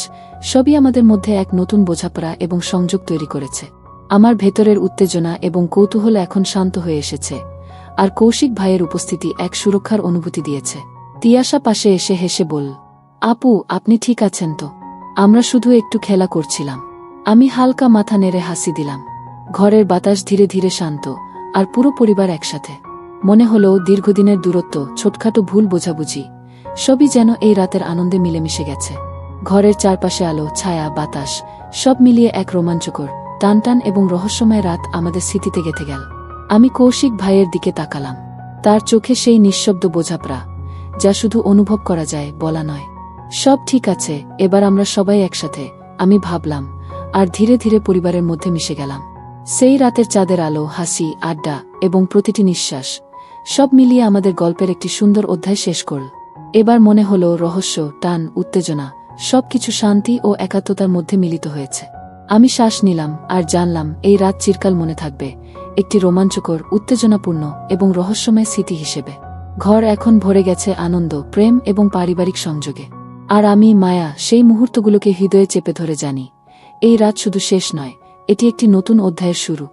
সবই আমাদের মধ্যে এক নতুন বোঝাপড়া এবং সংযোগ তৈরি করেছে। আমার ভেতরের উত্তেজনা এবং কৌতূহল এখন শান্ত হয়ে এসেছে, আর কৌশিক ভাইয়ের উপস্থিতি এক সুরক্ষার অনুভূতি দিয়েছে। তিয়াশা পাশে এসে হেসে বলল, আপু, আপনি ঠিক আছেন তো? আমরা শুধু একটু খেলা করছিলাম। আমি হালকা মাথা নেড়ে হাসি দিলাম। ঘরের বাতাস ধীরে ধীরে শান্ত, আর পুরো পরিবার একসাথে। মনে হলো দীর্ঘদিনের দূরত্ব, ছোটখাটো ভুল বোঝাবুঝি, সবই যেন এই রাতের আনন্দে মিলেমিশে গেছে। ঘরের চারপাশে আলো, ছায়া, বাতাস সব মিলিয়ে এক রোমাঞ্চকর, টানটান এবং রহস্যময় রাত আমাদের স্মৃতিতে গেঁথে গেল। আমি কৌশিক ভাইয়ের দিকে তাকালাম। তার চোখে সেই নিঃশব্দ বোঝাপড়া, যা শুধু অনুভব করা যায়, বলা নয়। সব ঠিক আছে, এবার আমরা সবাই একসাথে, আমি ভাবলাম, আর ধীরে ধীরে পরিবারের মধ্যে মিশে গেলাম। সেই রাতের চাঁদের আলো, হাসি, আড্ডা এবং প্রতিটি নিঃশ্বাস সব মিলিয়ে আমাদের গল্পের একটি সুন্দর অধ্যায় শেষ করল। এবার মনে হলো রহস্য, টান, উত্তেজনা সবকিছু শান্তি ও একাত্মতার মধ্যে মিলিত হয়েছে। আমি শ্বাস নিলাম, আর জানলাম এই রাত চিরকাল মনে থাকবে, একটি রোমাঞ্চকর, উত্তেজনাপূর্ণ এবং রহস্যময় স্মৃতি হিসেবে। ঘর এখন ভরে গেছে আনন্দ, প্রেম এবং পারিবারিক সংযোগে। আর আমি, মায়া, সেই মুহূর্তগুলোকে হৃদয়ে চেপে ধরে জানি, এই রাত শুধু শেষ নয়, এটি একটি নতুন অধ্যায়ের শুরু।